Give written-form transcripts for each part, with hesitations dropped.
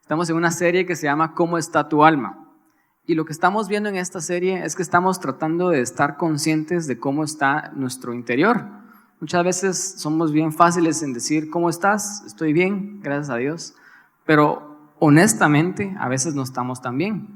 Estamos en una serie que se llama ¿Cómo está tu alma? Y lo que estamos viendo en esta serie es que estamos tratando de estar conscientes de cómo está nuestro interior. Muchas veces somos bien fáciles en decir, ¿cómo estás? Estoy bien, gracias a Dios. Pero honestamente, a veces no estamos tan bien.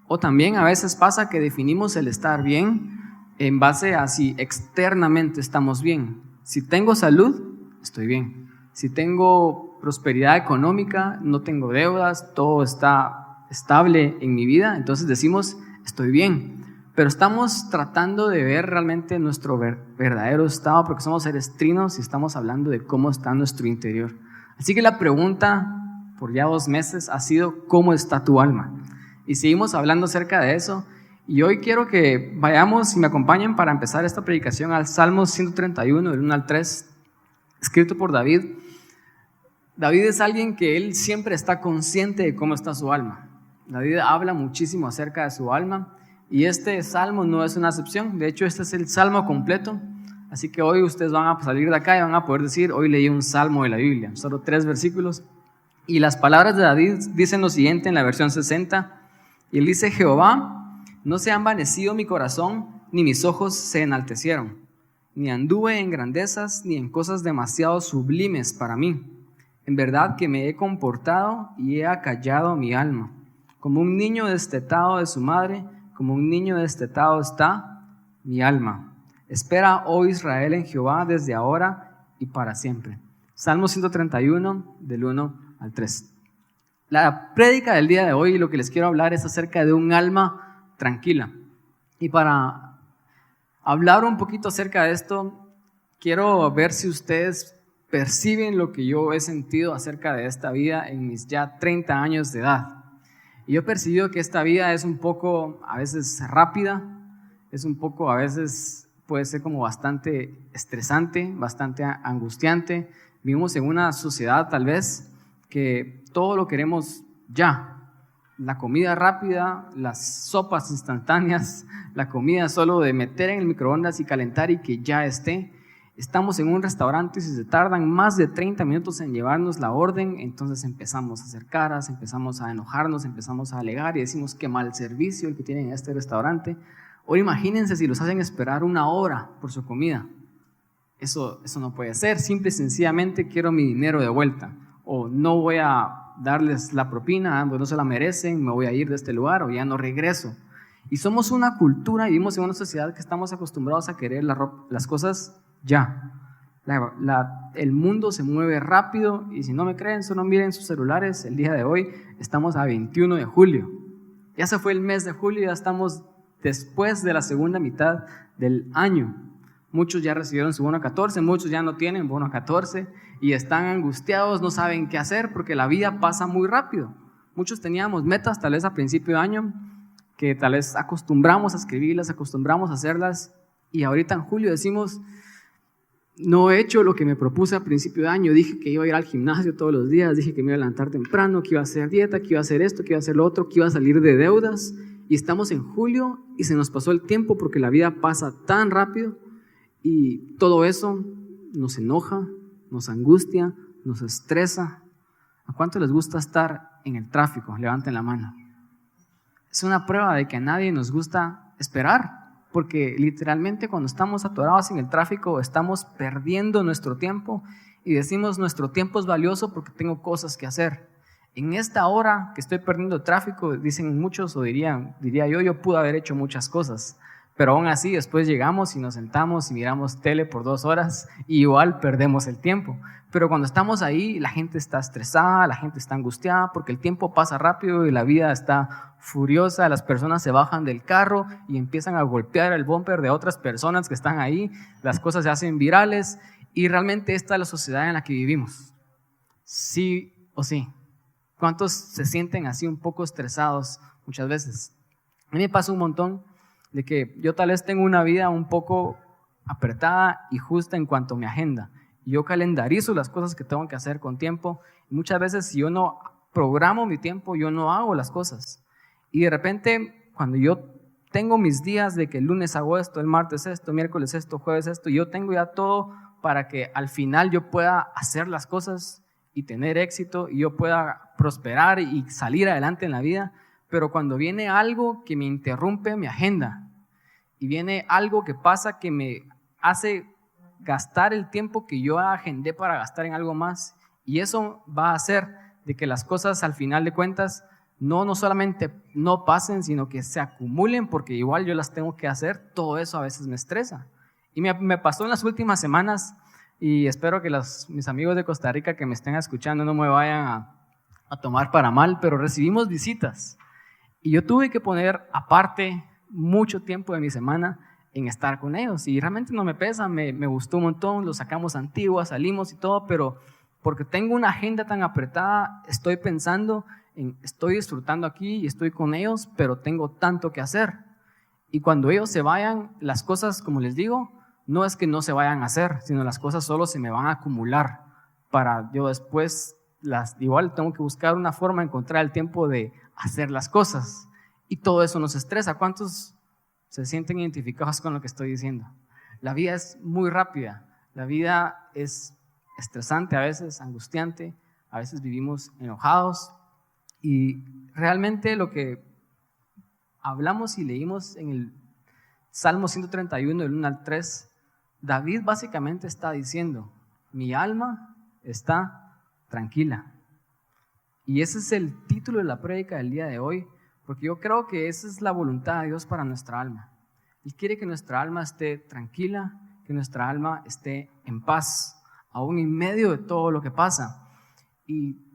O también a veces pasa que definimos el estar bien en base a si externamente estamos bien. Si tengo salud, estoy bien. Si tengo prosperidad económica, no tengo deudas, todo está estable en mi vida, entonces decimos, estoy bien. Pero estamos tratando de ver realmente nuestro verdadero estado, porque somos seres trinos y estamos hablando de cómo está nuestro interior. Así que la pregunta por ya 2 meses ha sido, ¿cómo está tu alma? Y seguimos hablando acerca de eso. Y hoy quiero que vayamos y me acompañen para empezar esta predicación al Salmo 131, del 1 al 3, escrito por David. David es alguien que él siempre está consciente de cómo está su alma. David habla muchísimo acerca de su alma y este salmo no es una excepción. De hecho, este es el salmo completo. Así que hoy ustedes van a salir de acá y van a poder decir, hoy leí un salmo de la Biblia, solo 3 versículos. Y las palabras de David dicen lo siguiente en la versión 60. Y él dice, Jehová, no se ha envanecido mi corazón, ni mis ojos se enaltecieron. Ni anduve en grandezas, ni en cosas demasiado sublimes para mí. En verdad que me he comportado y he acallado mi alma. Como un niño destetado de su madre, como un niño destetado está mi alma. Espera, oh Israel, en Jehová desde ahora y para siempre. Salmo 131, del 1 al 3. La prédica del día de hoy, lo que les quiero hablar es acerca de un alma tranquila. Y para hablar un poquito acerca de esto, quiero ver si ustedes perciben lo que yo he sentido acerca de esta vida en mis ya 30 años de edad. Y yo he percibido que esta vida es un poco, a veces rápida, es un poco, a veces puede ser como bastante estresante, bastante angustiante. Vivimos en una sociedad tal vez que todo lo queremos ya. La comida rápida, las sopas instantáneas, la comida solo de meter en el microondas y calentar y que ya esté. Estamos en un restaurante y si se tardan más de 30 minutos en llevarnos la orden, entonces empezamos a hacer caras, empezamos a enojarnos, empezamos a alegar y decimos qué mal servicio el que tienen en este restaurante. Ahora imagínense si los hacen esperar 1 hora por su comida. Eso no puede ser. Simple y sencillamente quiero mi dinero de vuelta. O no voy a darles la propina, pues no se la merecen, me voy a ir de este lugar o ya no regreso. Y somos una cultura y vivimos en una sociedad que estamos acostumbrados a querer las cosas ya. El mundo se mueve rápido y si no me creen, solo miren sus celulares. El día de hoy estamos a 21 de julio. Ya se fue el mes de julio, ya estamos después de la segunda mitad del año. Muchos ya recibieron su bono 14, muchos ya no tienen bono 14 y están angustiados, no saben qué hacer porque la vida pasa muy rápido. Muchos teníamos metas tal vez a principio de año que tal vez acostumbramos a escribirlas, acostumbramos a hacerlas y ahorita en julio decimos, no he hecho lo que me propuse a principio de año, dije que iba a ir al gimnasio todos los días, dije que me iba a levantar temprano, que iba a hacer dieta, que iba a hacer esto, que iba a hacer lo otro, que iba a salir de deudas y estamos en julio y se nos pasó el tiempo porque la vida pasa tan rápido. Y todo eso nos enoja, nos angustia, nos estresa. ¿A cuánto les gusta estar en el tráfico? Levanten la mano. Es una prueba de que a nadie nos gusta esperar, porque literalmente cuando estamos atorados en el tráfico estamos perdiendo nuestro tiempo y decimos nuestro tiempo es valioso porque tengo cosas que hacer. En esta hora que estoy perdiendo tráfico, dicen muchos o diría yo pude haber hecho muchas cosas. Pero aún así, después llegamos y nos sentamos y miramos tele por 2 horas y igual perdemos el tiempo. Pero cuando estamos ahí, la gente está estresada, la gente está angustiada porque el tiempo pasa rápido y la vida está furiosa. Las personas se bajan del carro y empiezan a golpear el bumper de otras personas que están ahí. Las cosas se hacen virales y realmente esta es la sociedad en la que vivimos. Sí o sí. ¿Cuántos se sienten así un poco estresados muchas veces? A mí me pasa un montón de que yo tal vez tengo una vida un poco apretada y justa en cuanto a mi agenda. Yo calendarizo las cosas que tengo que hacer con tiempo y muchas veces si yo no programo mi tiempo, yo no hago las cosas. Y de repente, cuando yo tengo mis días de que el lunes hago esto, el martes esto, miércoles esto, jueves esto, yo tengo ya todo para que al final yo pueda hacer las cosas y tener éxito y yo pueda prosperar y salir adelante en la vida, pero cuando viene algo que me interrumpe mi agenda y viene algo que pasa que me hace gastar el tiempo que yo agendé para gastar en algo más, y eso va a hacer de que las cosas al final de cuentas no solamente no pasen, sino que se acumulen, porque igual yo las tengo que hacer. Todo eso a veces me estresa. Y me pasó en las últimas semanas, y espero que mis amigos de Costa Rica que me estén escuchando no me vayan a tomar para mal, pero recibimos visitas y yo tuve que poner aparte mucho tiempo de mi semana en estar con ellos, y realmente no me pesa, me gustó un montón, los sacamos a Antigua, salimos y todo, pero porque tengo una agenda tan apretada, estoy pensando estoy disfrutando aquí y estoy con ellos, pero tengo tanto que hacer. Y cuando ellos se vayan, las cosas, como les digo, no es que no se vayan a hacer, sino las cosas solo se me van a acumular para yo después, igual tengo que buscar una forma de encontrar el tiempo de hacer las cosas. Y todo eso nos estresa. ¿Cuántos se sienten identificados con lo que estoy diciendo? La vida es muy rápida, la vida es estresante a veces, angustiante, a veces vivimos enojados, y realmente lo que hablamos y leímos en el Salmo 131, del 1 al 3, David básicamente está diciendo: mi alma está tranquila. Y ese es el título de la prédica del día de hoy, porque yo creo que esa es la voluntad de Dios para nuestra alma. Él quiere que nuestra alma esté tranquila, que nuestra alma esté en paz, aún en medio de todo lo que pasa. Y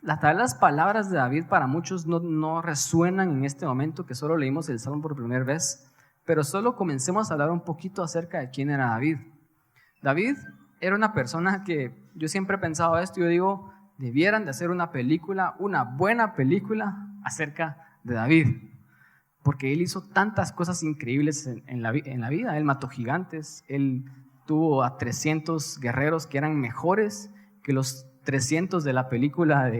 tal vez las palabras de David para muchos no resuenan en este momento, que solo leímos el Salmo por primera vez, pero solo comencemos a hablar un poquito acerca de quién era David. David era una persona que yo siempre he pensado esto, yo digo, debieran de hacer una película, una buena película acerca de David, porque él hizo tantas cosas increíbles en la vida. Él mató gigantes, él tuvo a 300 guerreros que eran mejores que los 300 de la película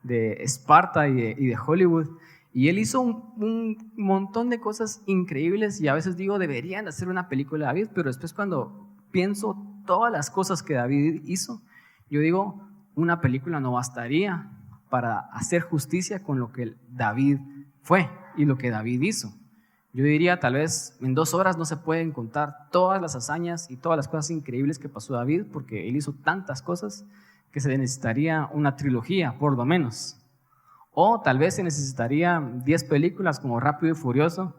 de Esparta y de Hollywood, y él hizo un montón de cosas increíbles, y a veces digo, deberían hacer una película de David, pero después cuando pienso todas las cosas que David hizo, yo digo, una película no bastaría para hacer justicia con lo que David fue y lo que David hizo. Yo diría, tal vez en 2 horas no se pueden contar todas las hazañas y todas las cosas increíbles que pasó David, porque él hizo tantas cosas que se necesitaría una trilogía, por lo menos. O tal vez se necesitaría 10 películas como Rápido y Furioso,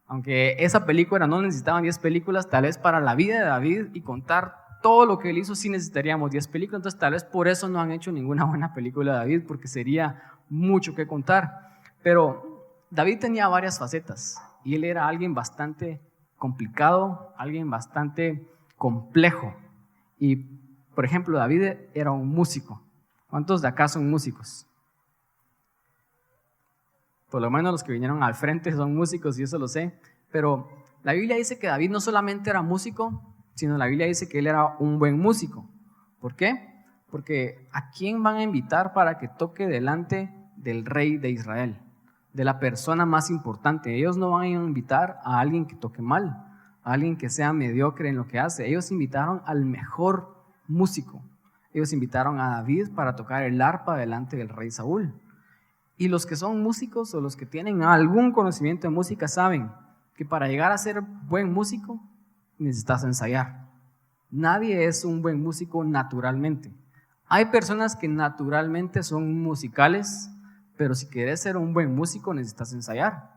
aunque esa película no necesitaban 10 películas, tal vez para la vida de David y contar todo lo que él hizo sí necesitaríamos 10 películas, entonces tal vez por eso no han hecho ninguna buena película de David, porque sería mucho que contar. Pero David tenía varias facetas y él era alguien bastante complicado, alguien bastante complejo. Y por ejemplo, David era un músico. ¿Cuántos de acá son músicos? Por lo menos los que vinieron al frente son músicos, y eso lo sé. Pero la Biblia dice que David no solamente era músico, sino la Biblia dice que él era un buen músico. ¿Por qué? Porque ¿a quién van a invitar para que toque delante del rey de Israel? De la persona más importante. Ellos no van a invitar a alguien que toque mal, a alguien que sea mediocre en lo que hace. Ellos invitaron al mejor músico. Ellos invitaron a David para tocar el arpa delante del rey Saúl. Y los que son músicos o los que tienen algún conocimiento de música saben que para llegar a ser buen músico necesitas ensayar. Nadie es un buen músico naturalmente. Hay personas que naturalmente son musicales, pero si quieres ser un buen músico necesitas ensayar.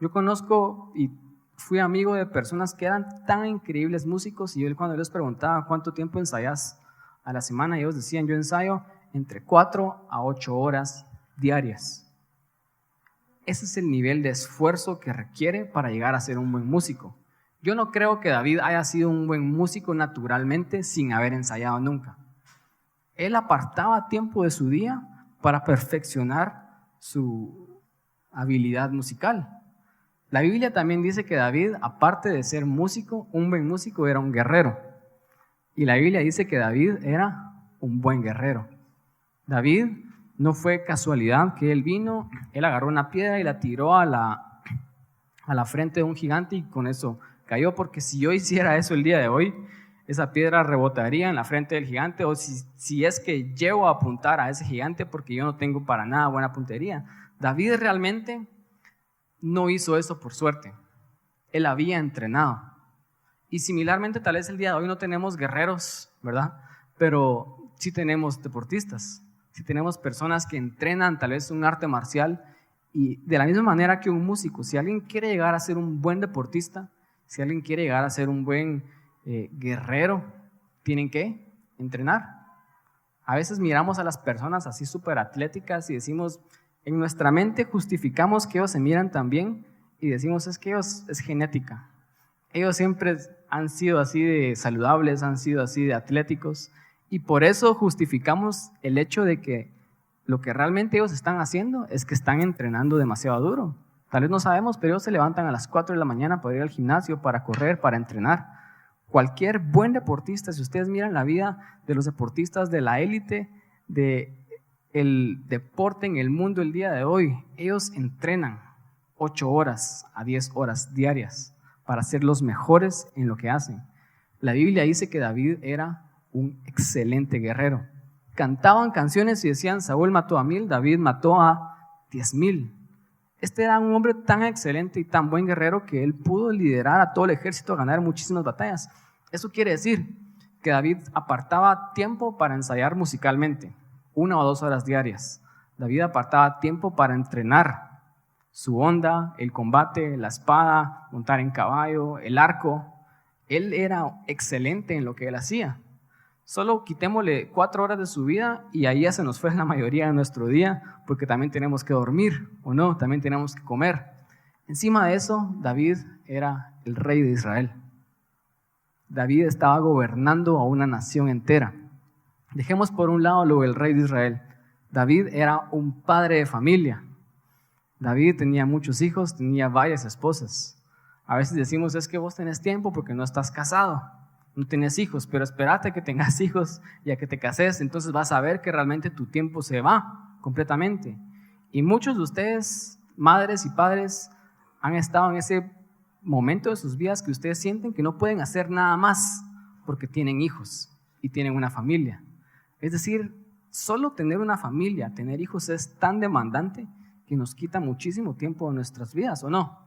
Yo conozco y fui amigo de personas que eran tan increíbles músicos, y yo cuando les preguntaba cuánto tiempo ensayas a la semana, ellos decían, yo ensayo entre 4 a 8 horas diarias. Ese es el nivel de esfuerzo que requiere para llegar a ser un buen músico. Yo no creo que David haya sido un buen músico naturalmente sin haber ensayado nunca. Él apartaba tiempo de su día para perfeccionar su habilidad musical. La Biblia también dice que David, aparte de ser músico, un buen músico, era un guerrero. Y la Biblia dice que David era un buen guerrero. David no fue casualidad que él vino, él agarró una piedra y la tiró a la frente de un gigante y con eso cayó, porque si yo hiciera eso el día de hoy, esa piedra rebotaría en la frente del gigante, o si es que llego a apuntar a ese gigante porque yo no tengo para nada buena puntería. David realmente no hizo eso por suerte, él había entrenado. Y similarmente tal vez el día de hoy no tenemos guerreros, ¿verdad? Pero sí tenemos deportistas, sí tenemos personas que entrenan tal vez un arte marcial, y de la misma manera que un músico, si alguien quiere llegar a ser un buen deportista, si alguien quiere llegar a ser un buen guerrero, tienen que entrenar. A veces miramos a las personas así súper atléticas y decimos, en nuestra mente justificamos que ellos se miran tan bien y decimos, es que ellos es genética. Ellos siempre han sido así de saludables, han sido así de atléticos, y por eso justificamos el hecho de que lo que realmente ellos están haciendo es que están entrenando demasiado duro. Tal vez no sabemos, pero ellos se levantan a las 4 de la mañana para ir al gimnasio, para correr, para entrenar. Cualquier buen deportista, si ustedes miran la vida de los deportistas de la élite, del deporte en el mundo el día de hoy, ellos entrenan 8 horas a 10 horas diarias para ser los mejores en lo que hacen. La Biblia dice que David era un excelente guerrero. Cantaban canciones y decían, Saúl mató a 1000, David mató a 10,000. Este era un hombre tan excelente y tan buen guerrero que él pudo liderar a todo el ejército a ganar muchísimas batallas. Eso quiere decir que David apartaba tiempo para ensayar musicalmente, 1 o 2 horas diarias. David apartaba tiempo para entrenar su onda, el combate, la espada, montar en caballo, el arco. Él era excelente en lo que él hacía. Solo quitémosle 4 horas de su vida y ahí ya se nos fue la mayoría de nuestro día, porque también tenemos que dormir, ¿o no? También tenemos que comer. Encima de eso, David era el rey de Israel. David estaba gobernando a una nación entera. Dejemos por un lado lo del rey de Israel. David era un padre de familia. David tenía muchos hijos, tenía varias esposas. A veces decimos, es que vos tenés tiempo porque no estás casado. No tienes hijos, pero espérate que tengas hijos y a que te cases, entonces vas a ver que realmente tu tiempo se va completamente. Y muchos de ustedes, madres y padres, han estado en ese momento de sus vidas que ustedes sienten que no pueden hacer nada más porque tienen hijos y tienen una familia. Es decir, solo tener una familia, tener hijos es tan demandante que nos quita muchísimo tiempo de nuestras vidas, ¿o no?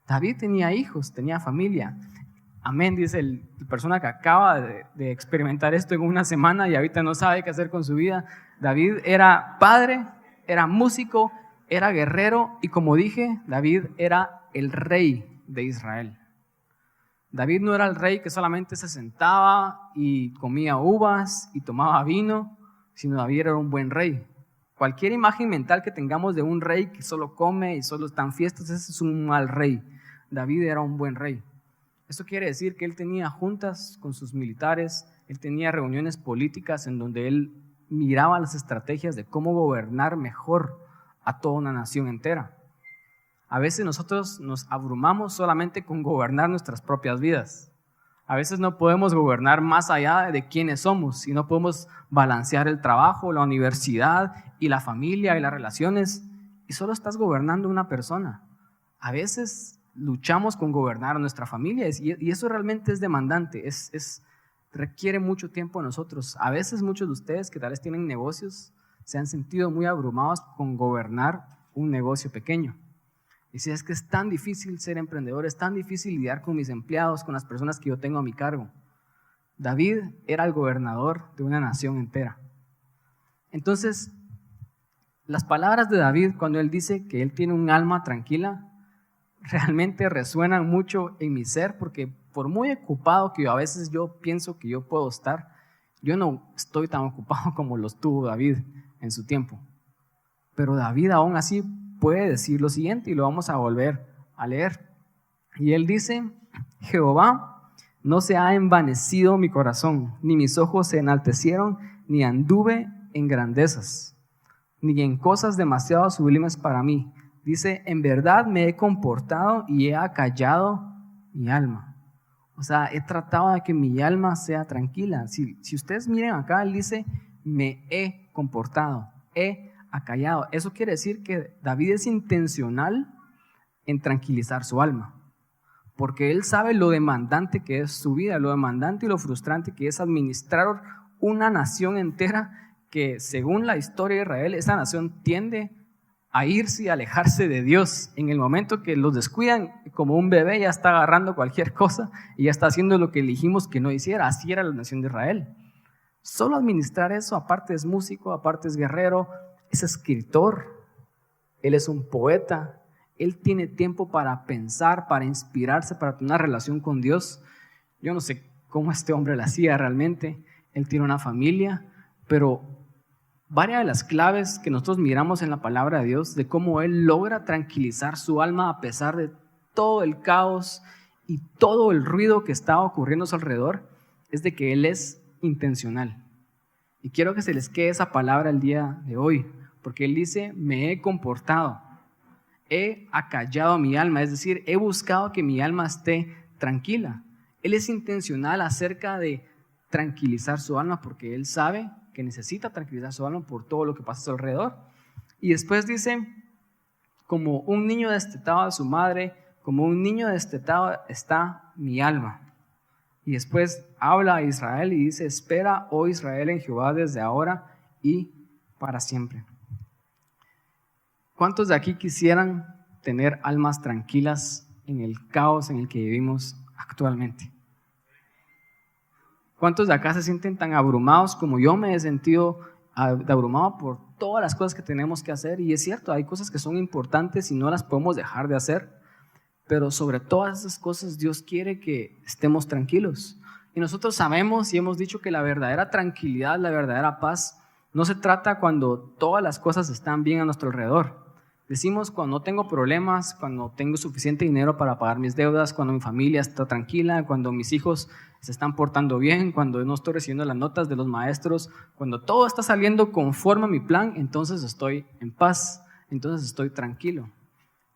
David tenía hijos, tenía familia. Amén, dice la persona que acaba de experimentar esto en una semana y ahorita no sabe qué hacer con su vida. David era padre, era músico, era guerrero y como dije, David era el rey de Israel. David no era el rey que solamente se sentaba y comía uvas y tomaba vino, sino David era un buen rey. Cualquier imagen mental que tengamos de un rey que solo come y solo está en fiestas, ese es un mal rey. David era un buen rey. Eso quiere decir que él tenía juntas con sus militares, él tenía reuniones políticas en donde él miraba las estrategias de cómo gobernar mejor a toda una nación entera. A veces nosotros nos abrumamos solamente con gobernar nuestras propias vidas. A veces no podemos gobernar más allá de quiénes somos y no podemos balancear el trabajo, la universidad y la familia y las relaciones y solo estás gobernando una persona. A veces luchamos con gobernar a nuestra familia y eso realmente es demandante, requiere mucho tiempo de nosotros. A veces muchos de ustedes que tal vez tienen negocios se han sentido muy abrumados con gobernar un negocio pequeño. Y si es que es tan difícil ser emprendedor, es tan difícil lidiar con mis empleados, con las personas que yo tengo a mi cargo. David era el gobernador de una nación entera. Entonces, las palabras de David cuando él dice que él tiene un alma tranquila, realmente resuenan mucho en mi ser, porque por muy ocupado que a veces yo pienso que yo puedo estar, yo no estoy tan ocupado como lo estuvo David en su tiempo. Pero David aún así puede decir lo siguiente y lo vamos a volver a leer. Y él dice, Jehová, no se ha envanecido mi corazón, ni mis ojos se enaltecieron, ni anduve en grandezas, ni en cosas demasiado sublimes para mí. Dice, en verdad me he comportado y he acallado mi alma. O sea, he tratado de que mi alma sea tranquila. Si ustedes miren acá, él dice, me he comportado, he acallado. Eso quiere decir que David es intencional en tranquilizar su alma. porque Él sabe lo demandante que es su vida, lo demandante y lo frustrante que es administrar una nación entera que, según la historia de Israel, esa nación tiende a irse y alejarse de Dios. En el momento que los descuidan, como un bebé ya está agarrando cualquier cosa y ya está haciendo lo que elegimos que no hiciera. Así era la nación de Israel. Solo administrar eso, aparte es músico, aparte es guerrero, es escritor, él es un poeta, él tiene tiempo para pensar, para inspirarse, para tener una relación con Dios. Yo no sé cómo este hombre lo hacía realmente. Él tiene una familia, pero varias de las claves que nosotros miramos en la palabra de Dios, de cómo Él logra tranquilizar su alma a pesar de todo el caos y todo el ruido que está ocurriendo a su alrededor, es de que Él es intencional. Y quiero que se les quede esa palabra el día de hoy, porque Él dice, me he comportado, he acallado mi alma, es decir, he buscado que mi alma esté tranquila. Él es intencional acerca de tranquilizar su alma porque Él sabe que necesita tranquilizar su alma por todo lo que pasa a su alrededor. Y después dice, como un niño destetado de su madre, como un niño destetado está mi alma. Y después habla a Israel y dice, espera, oh Israel, en Jehová desde ahora y para siempre. ¿Cuántos de aquí quisieran tener almas tranquilas en el caos en el que vivimos actualmente? ¿Cuántos de acá se sienten tan abrumados como yo me he sentido abrumado por todas las cosas que tenemos que hacer? Y es cierto, hay cosas que son importantes y no las podemos dejar de hacer, pero sobre todas esas cosas Dios quiere que estemos tranquilos. Y nosotros sabemos y hemos dicho que la verdadera tranquilidad, la verdadera paz, no se trata cuando todas las cosas están bien a nuestro alrededor. Decimos cuando no tengo problemas, cuando tengo suficiente dinero para pagar mis deudas, cuando mi familia está tranquila, cuando mis hijos se están portando bien, cuando no estoy recibiendo las notas de los maestros, cuando todo está saliendo conforme a mi plan, entonces estoy en paz, entonces estoy tranquilo.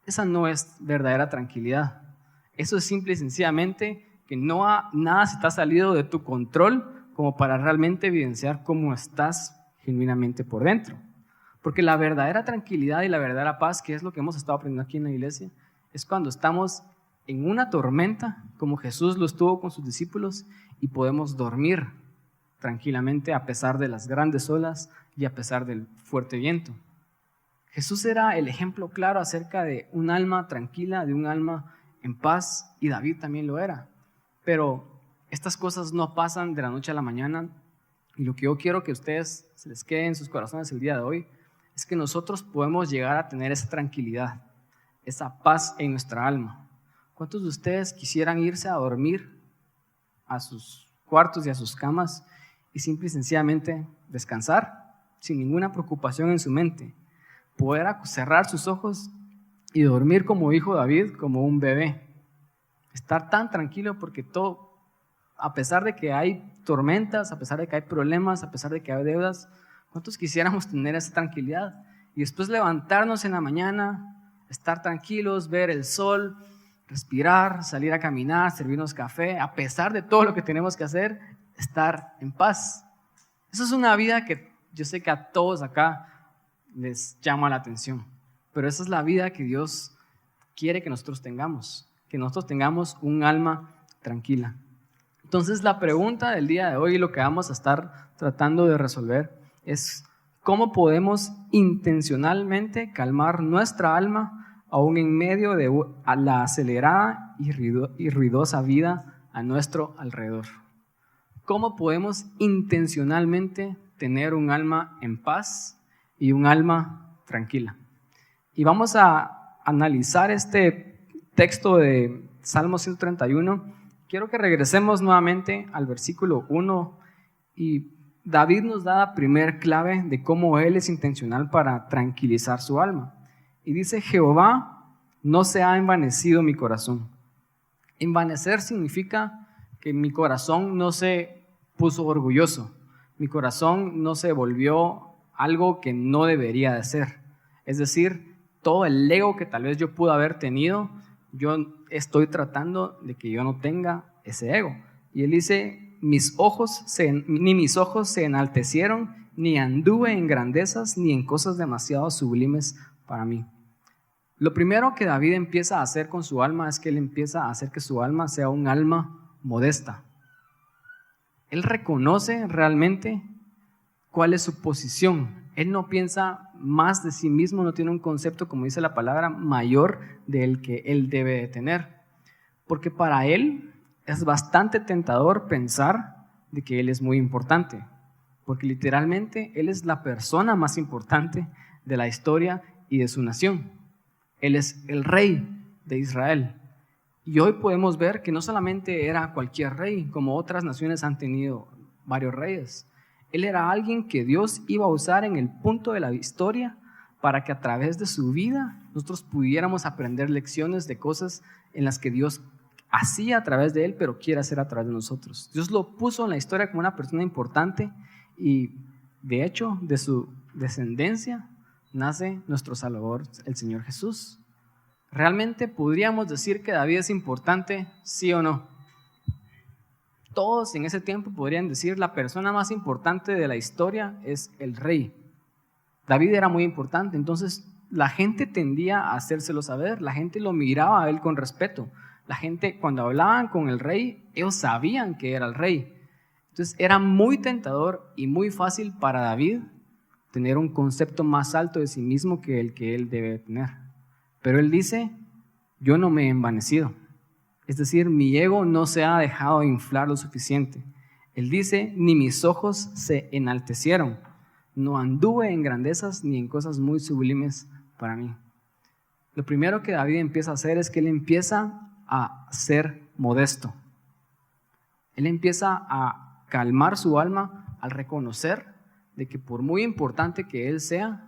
Esa no es verdadera tranquilidad. Eso es simple y sencillamente que nada se te ha salido de tu control como para realmente evidenciar cómo estás genuinamente por dentro. Porque la verdadera tranquilidad y la verdadera paz, que es lo que hemos estado aprendiendo aquí en la iglesia, es cuando estamos en una tormenta, como Jesús lo estuvo con sus discípulos, y podemos dormir tranquilamente a pesar de las grandes olas y a pesar del fuerte viento. Jesús era el ejemplo claro acerca de un alma tranquila, de un alma en paz, y David también lo era. Pero estas cosas no pasan de la noche a la mañana, y lo que yo quiero que ustedes se les quede en sus corazones el día de hoy es que nosotros podemos llegar a tener esa tranquilidad, esa paz en nuestra alma. ¿Cuántos de ustedes quisieran irse a dormir a sus cuartos y a sus camas y simple y sencillamente descansar sin ninguna preocupación en su mente? Poder cerrar sus ojos y dormir como dijo David, como un bebé. Estar tan tranquilo porque todo, a pesar de que hay tormentas, a pesar de que hay problemas, a pesar de que hay deudas, ¿cuántos quisiéramos tener esa tranquilidad? Y después levantarnos en la mañana, estar tranquilos, ver el sol, respirar, salir a caminar, servirnos café, a pesar de todo lo que tenemos que hacer, estar en paz. Eso es una vida que yo sé que a todos acá les llama la atención, pero esa es la vida que Dios quiere que nosotros tengamos un alma tranquila. Entonces la pregunta del día de hoy, lo que vamos a estar tratando de resolver es cómo podemos intencionalmente calmar nuestra alma aún en medio de la acelerada y ruidosa vida a nuestro alrededor. ¿Cómo podemos intencionalmente tener un alma en paz y un alma tranquila? Y vamos a analizar este texto de Salmo 131. Quiero que regresemos nuevamente al versículo 1 y David nos da la primer clave de cómo él es intencional para tranquilizar su alma. Y dice, Jehová, no se ha envanecido mi corazón. Envanecer significa que mi corazón no se puso orgulloso. Mi corazón no se volvió algo que no debería de ser. Es decir, todo el ego que tal vez yo pude haber tenido, yo estoy tratando de que yo no tenga ese ego. Y él dice, ni mis ojos se enaltecieron, ni anduve en grandezas, ni en cosas demasiado sublimes para mí. Lo primero que David empieza a hacer con su alma es que él empieza a hacer que su alma sea un alma modesta. Él reconoce realmente cuál es su posición. Él no piensa más de sí mismo, no tiene un concepto, como dice la palabra, mayor del que él debe de tener. Porque para él es bastante tentador pensar de que él es muy importante. Porque literalmente él es la persona más importante de la historia y de su nación. Él es el rey de Israel. Y hoy podemos ver que no solamente era cualquier rey, como otras naciones han tenido varios reyes. Él era alguien que Dios iba a usar en el punto de la historia para que a través de su vida nosotros pudiéramos aprender lecciones de cosas en las que Dios hacía a través de él, pero quiere hacer a través de nosotros. Dios lo puso en la historia como una persona importante y de hecho de su descendencia nace nuestro Salvador, el Señor Jesús. ¿Realmente podríamos decir que David es importante, sí o no? Todos en ese tiempo podrían decir la persona más importante de la historia es el rey. David era muy importante, entonces la gente tendía a hacérselo saber, la gente lo miraba a él con respeto. La gente cuando hablaban con el rey, ellos sabían que era el rey. Entonces era muy tentador y muy fácil para David tener un concepto más alto de sí mismo que el que él debe tener. Pero él dice, yo no me he envanecido. Es decir, mi ego no se ha dejado inflar lo suficiente. Él dice, ni mis ojos se enaltecieron. No anduve en grandezas ni en cosas muy sublimes para mí. Lo primero que David empieza a hacer es que él empieza a ser modesto. Él empieza a calmar su alma al reconocer de que por muy importante que él sea,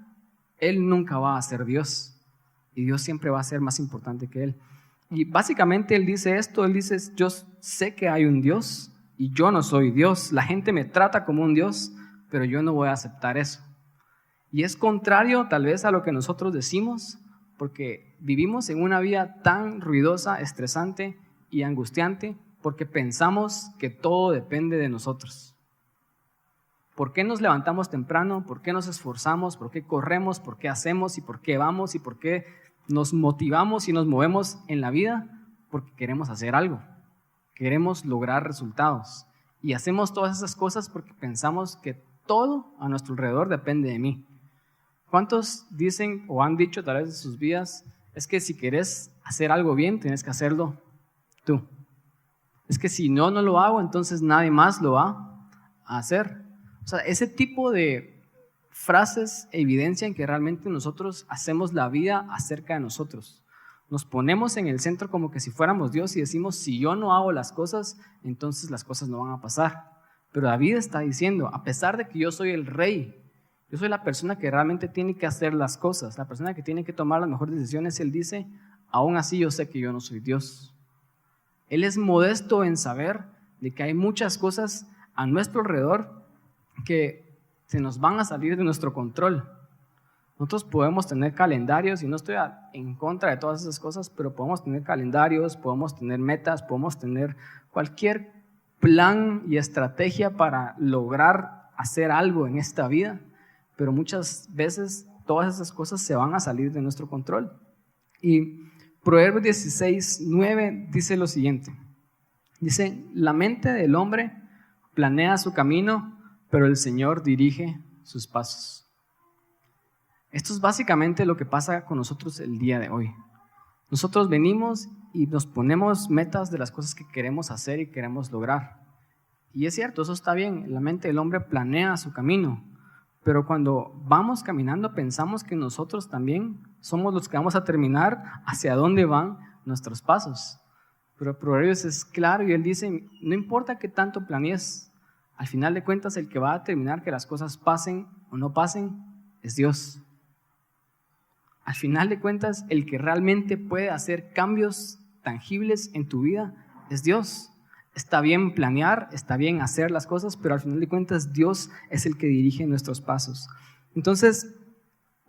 él nunca va a ser Dios. Y Dios siempre va a ser más importante que él. Y básicamente él dice esto, él dice, yo sé que hay un Dios y yo no soy Dios. La gente me trata como un Dios, pero yo no voy a aceptar eso. Y es contrario tal vez a lo que nosotros decimos, porque vivimos en una vida tan ruidosa, estresante y angustiante, porque pensamos que todo depende de nosotros. ¿Por qué nos levantamos temprano? ¿Por qué nos esforzamos? ¿Por qué corremos? ¿Por qué hacemos? ¿Y por qué vamos? ¿Y por qué nos motivamos y nos movemos en la vida? Porque queremos hacer algo, queremos lograr resultados. Y hacemos todas esas cosas porque pensamos que todo a nuestro alrededor depende de mí. ¿Cuántos dicen o han dicho a través de sus vidas, es que si quieres hacer algo bien, tienes que hacerlo tú? Es que si no lo hago, entonces nadie más lo va a hacer. O sea, ese tipo de frases evidencian que realmente nosotros hacemos la vida acerca de nosotros. Nos ponemos en el centro como que si fuéramos Dios y decimos, si yo no hago las cosas, entonces las cosas no van a pasar. Pero David está diciendo, a pesar de que yo soy el rey, yo soy la persona que realmente tiene que hacer las cosas, la persona que tiene que tomar las mejores decisiones, él dice, aún así yo sé que yo no soy Dios. Él es modesto en saber de que hay muchas cosas a nuestro alrededor que se nos van a salir de nuestro control. Nosotros podemos tener calendarios, y no estoy en contra de todas esas cosas, pero podemos tener calendarios, podemos tener metas, podemos tener cualquier plan y estrategia para lograr hacer algo en esta vida, pero muchas veces todas esas cosas se van a salir de nuestro control. Y Proverbios 16:9 dice lo siguiente, dice, la mente del hombre planea su camino, pero el Señor dirige sus pasos. Esto es básicamente lo que pasa con nosotros el día de hoy. Nosotros venimos y nos ponemos metas de las cosas que queremos hacer y queremos lograr. Y es cierto, eso está bien, la mente del hombre planea su camino, pero cuando vamos caminando pensamos que nosotros también somos los que vamos a terminar hacia dónde van nuestros pasos. Pero Proverbios es claro y él dice, no importa qué tanto planees, al final de cuentas el que va a determinar que las cosas pasen o no pasen es Dios. Al final de cuentas el que realmente puede hacer cambios tangibles en tu vida es Dios. Está bien planear, está bien hacer las cosas, pero al final de cuentas Dios es el que dirige nuestros pasos. Entonces,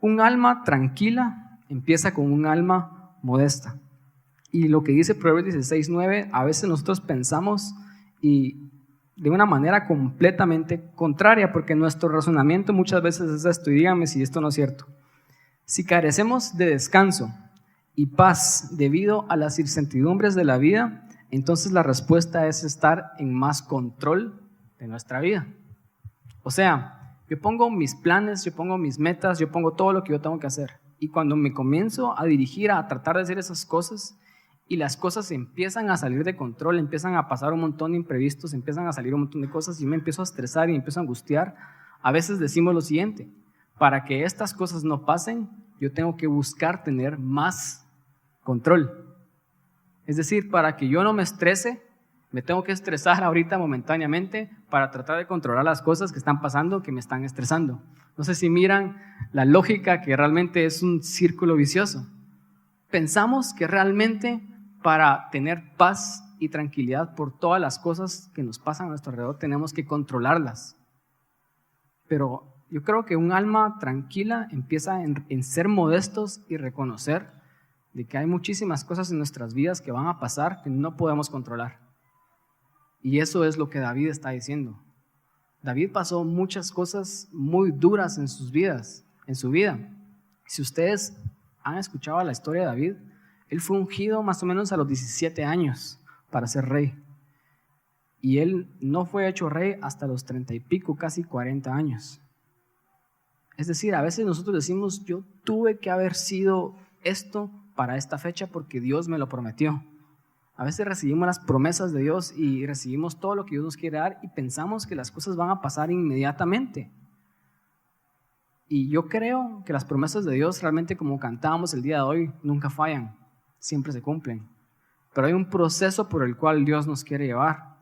un alma tranquila empieza con un alma modesta. Y lo que dice Proverbios 16:9, a veces nosotros pensamos y de una manera completamente contraria, porque nuestro razonamiento muchas veces es esto, y díganme si esto no es cierto. Si carecemos de descanso y paz debido a las incertidumbres de la vida, entonces la respuesta es estar en más control de nuestra vida. O sea, yo pongo mis planes, yo pongo mis metas, yo pongo todo lo que yo tengo que hacer. Y cuando me comienzo a dirigir a tratar de hacer esas cosas y las cosas empiezan a salir de control, empiezan a pasar un montón de imprevistos, empiezan a salir un montón de cosas y yo me empiezo a estresar y me empiezo a angustiar, a veces decimos lo siguiente: para que estas cosas no pasen, yo tengo que buscar tener más control. Es decir, para que yo no me estrese, me tengo que estresar ahorita momentáneamente para tratar de controlar las cosas que están pasando, que me están estresando. No sé si miran la lógica, que realmente es un círculo vicioso. Pensamos que realmente para tener paz y tranquilidad por todas las cosas que nos pasan a nuestro alrededor tenemos que controlarlas. Pero yo creo que un alma tranquila empieza en ser modestos y reconocer de que hay muchísimas cosas en nuestras vidas que van a pasar que no podemos controlar. Y eso es lo que David está diciendo. David pasó muchas cosas muy duras en sus vidas, en su vida. Si ustedes han escuchado la historia de David, él fue ungido más o menos a los 17 años para ser rey. Y él no fue hecho rey hasta los 30 y pico, casi 40 años. Es decir, a veces nosotros decimos, yo tuve que haber sido esto para esta fecha porque Dios me lo prometió. A veces recibimos las promesas de Dios y recibimos todo lo que Dios nos quiere dar y pensamos que las cosas van a pasar inmediatamente. Y yo creo que las promesas de Dios realmente, como cantábamos el día de hoy, nunca fallan, siempre se cumplen. Pero hay un proceso por el cual Dios nos quiere llevar.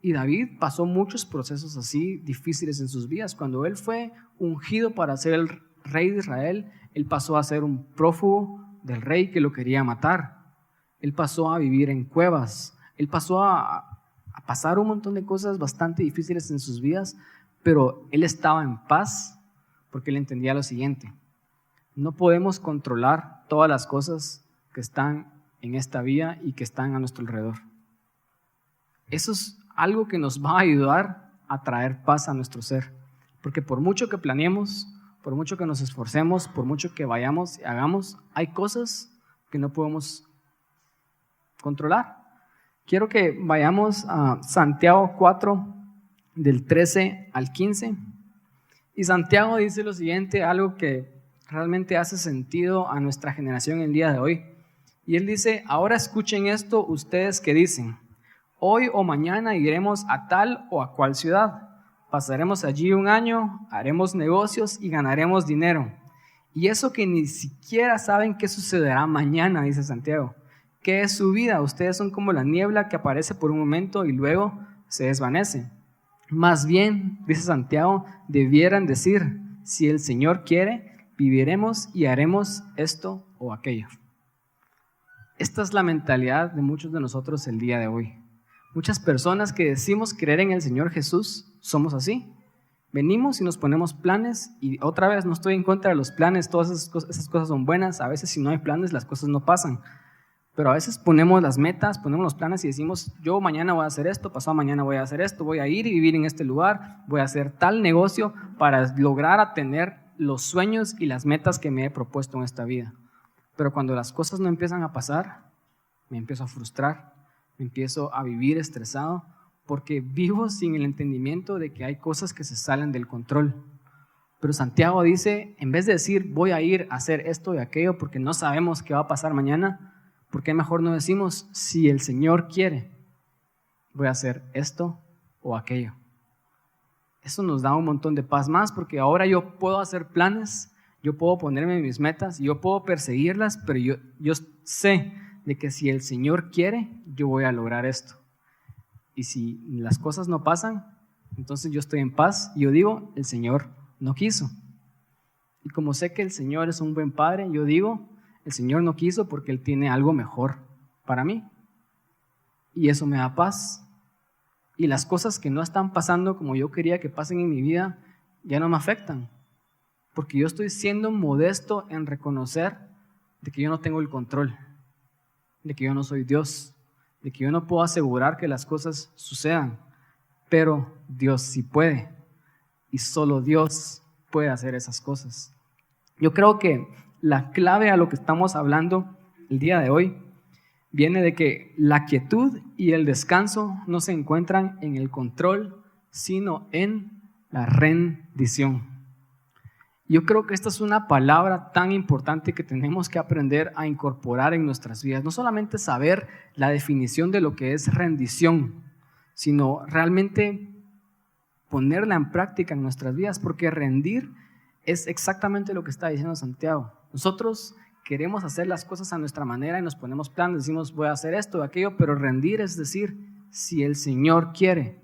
Y David pasó muchos procesos así difíciles en sus vidas. Cuando él fue ungido para ser el rey de Israel, él pasó a ser un prófugo del rey que lo quería matar. Él pasó a vivir en cuevas, él pasó a pasar un montón de cosas bastante difíciles en sus vidas, pero él estaba en paz porque él entendía lo siguiente: no podemos controlar todas las cosas que están en esta vida y que están a nuestro alrededor. Eso es algo que nos va a ayudar a traer paz a nuestro ser, porque por mucho que planeemos, por mucho que nos esforcemos, por mucho que vayamos y hagamos, hay cosas que no podemos controlar. Quiero que vayamos a Santiago 4, del 13 al 15. Y Santiago dice lo siguiente, algo que realmente hace sentido a nuestra generación el día de hoy. Y él dice: ahora escuchen esto ustedes que dicen, hoy o mañana iremos a tal o a cual ciudad, pasaremos allí un año, haremos negocios y ganaremos dinero. Y eso que ni siquiera saben qué sucederá mañana, dice Santiago. ¿Qué es su vida? Ustedes son como la niebla que aparece por un momento y luego se desvanece. Más bien, dice Santiago, debieran decir, si el Señor quiere, viviremos y haremos esto o aquello. Esta es la mentalidad de muchos de nosotros el día de hoy. Muchas personas que decimos creer en el Señor Jesús, somos así. Venimos y nos ponemos planes, y otra vez no estoy en contra de los planes, todas esas cosas son buenas. A veces si no hay planes las cosas no pasan. Pero a veces ponemos las metas, ponemos los planes y decimos, yo mañana voy a hacer esto, pasado mañana voy a hacer esto, voy a ir y vivir en este lugar, voy a hacer tal negocio para lograr tener los sueños y las metas que me he propuesto en esta vida. Pero cuando las cosas no empiezan a pasar, me empiezo a frustrar, me empiezo a vivir estresado, porque vivo sin el entendimiento de que hay cosas que se salen del control. Pero Santiago dice, en vez de decir, voy a ir a hacer esto y aquello porque no sabemos qué va a pasar mañana, ¿por qué mejor no decimos, si el Señor quiere, voy a hacer esto o aquello? Eso nos da un montón de paz más, porque ahora yo puedo hacer planes, yo puedo ponerme mis metas, yo puedo perseguirlas, pero yo sé de que si el Señor quiere, yo voy a lograr esto. Y si las cosas no pasan, entonces yo estoy en paz y yo digo, el Señor no quiso. Y como sé que el Señor es un buen Padre, yo digo, el Señor no quiso porque Él tiene algo mejor para mí. Y eso me da paz. Y las cosas que no están pasando como yo quería que pasen en mi vida, ya no me afectan. Porque yo estoy siendo modesto en reconocer de que yo no tengo el control, de que yo no soy Dios, de que yo no puedo asegurar que las cosas sucedan. Pero Dios sí puede. Y solo Dios puede hacer esas cosas. Yo creo que la clave a lo que estamos hablando el día de hoy viene de que la quietud y el descanso no se encuentran en el control, sino en la rendición. Yo creo que esta es una palabra tan importante que tenemos que aprender a incorporar en nuestras vidas. No solamente saber la definición de lo que es rendición, sino realmente ponerla en práctica en nuestras vidas, porque rendir es exactamente lo que está diciendo Santiago. Nosotros queremos hacer las cosas a nuestra manera y nos ponemos planes, decimos voy a hacer esto o aquello, pero rendir es decir, si el Señor quiere,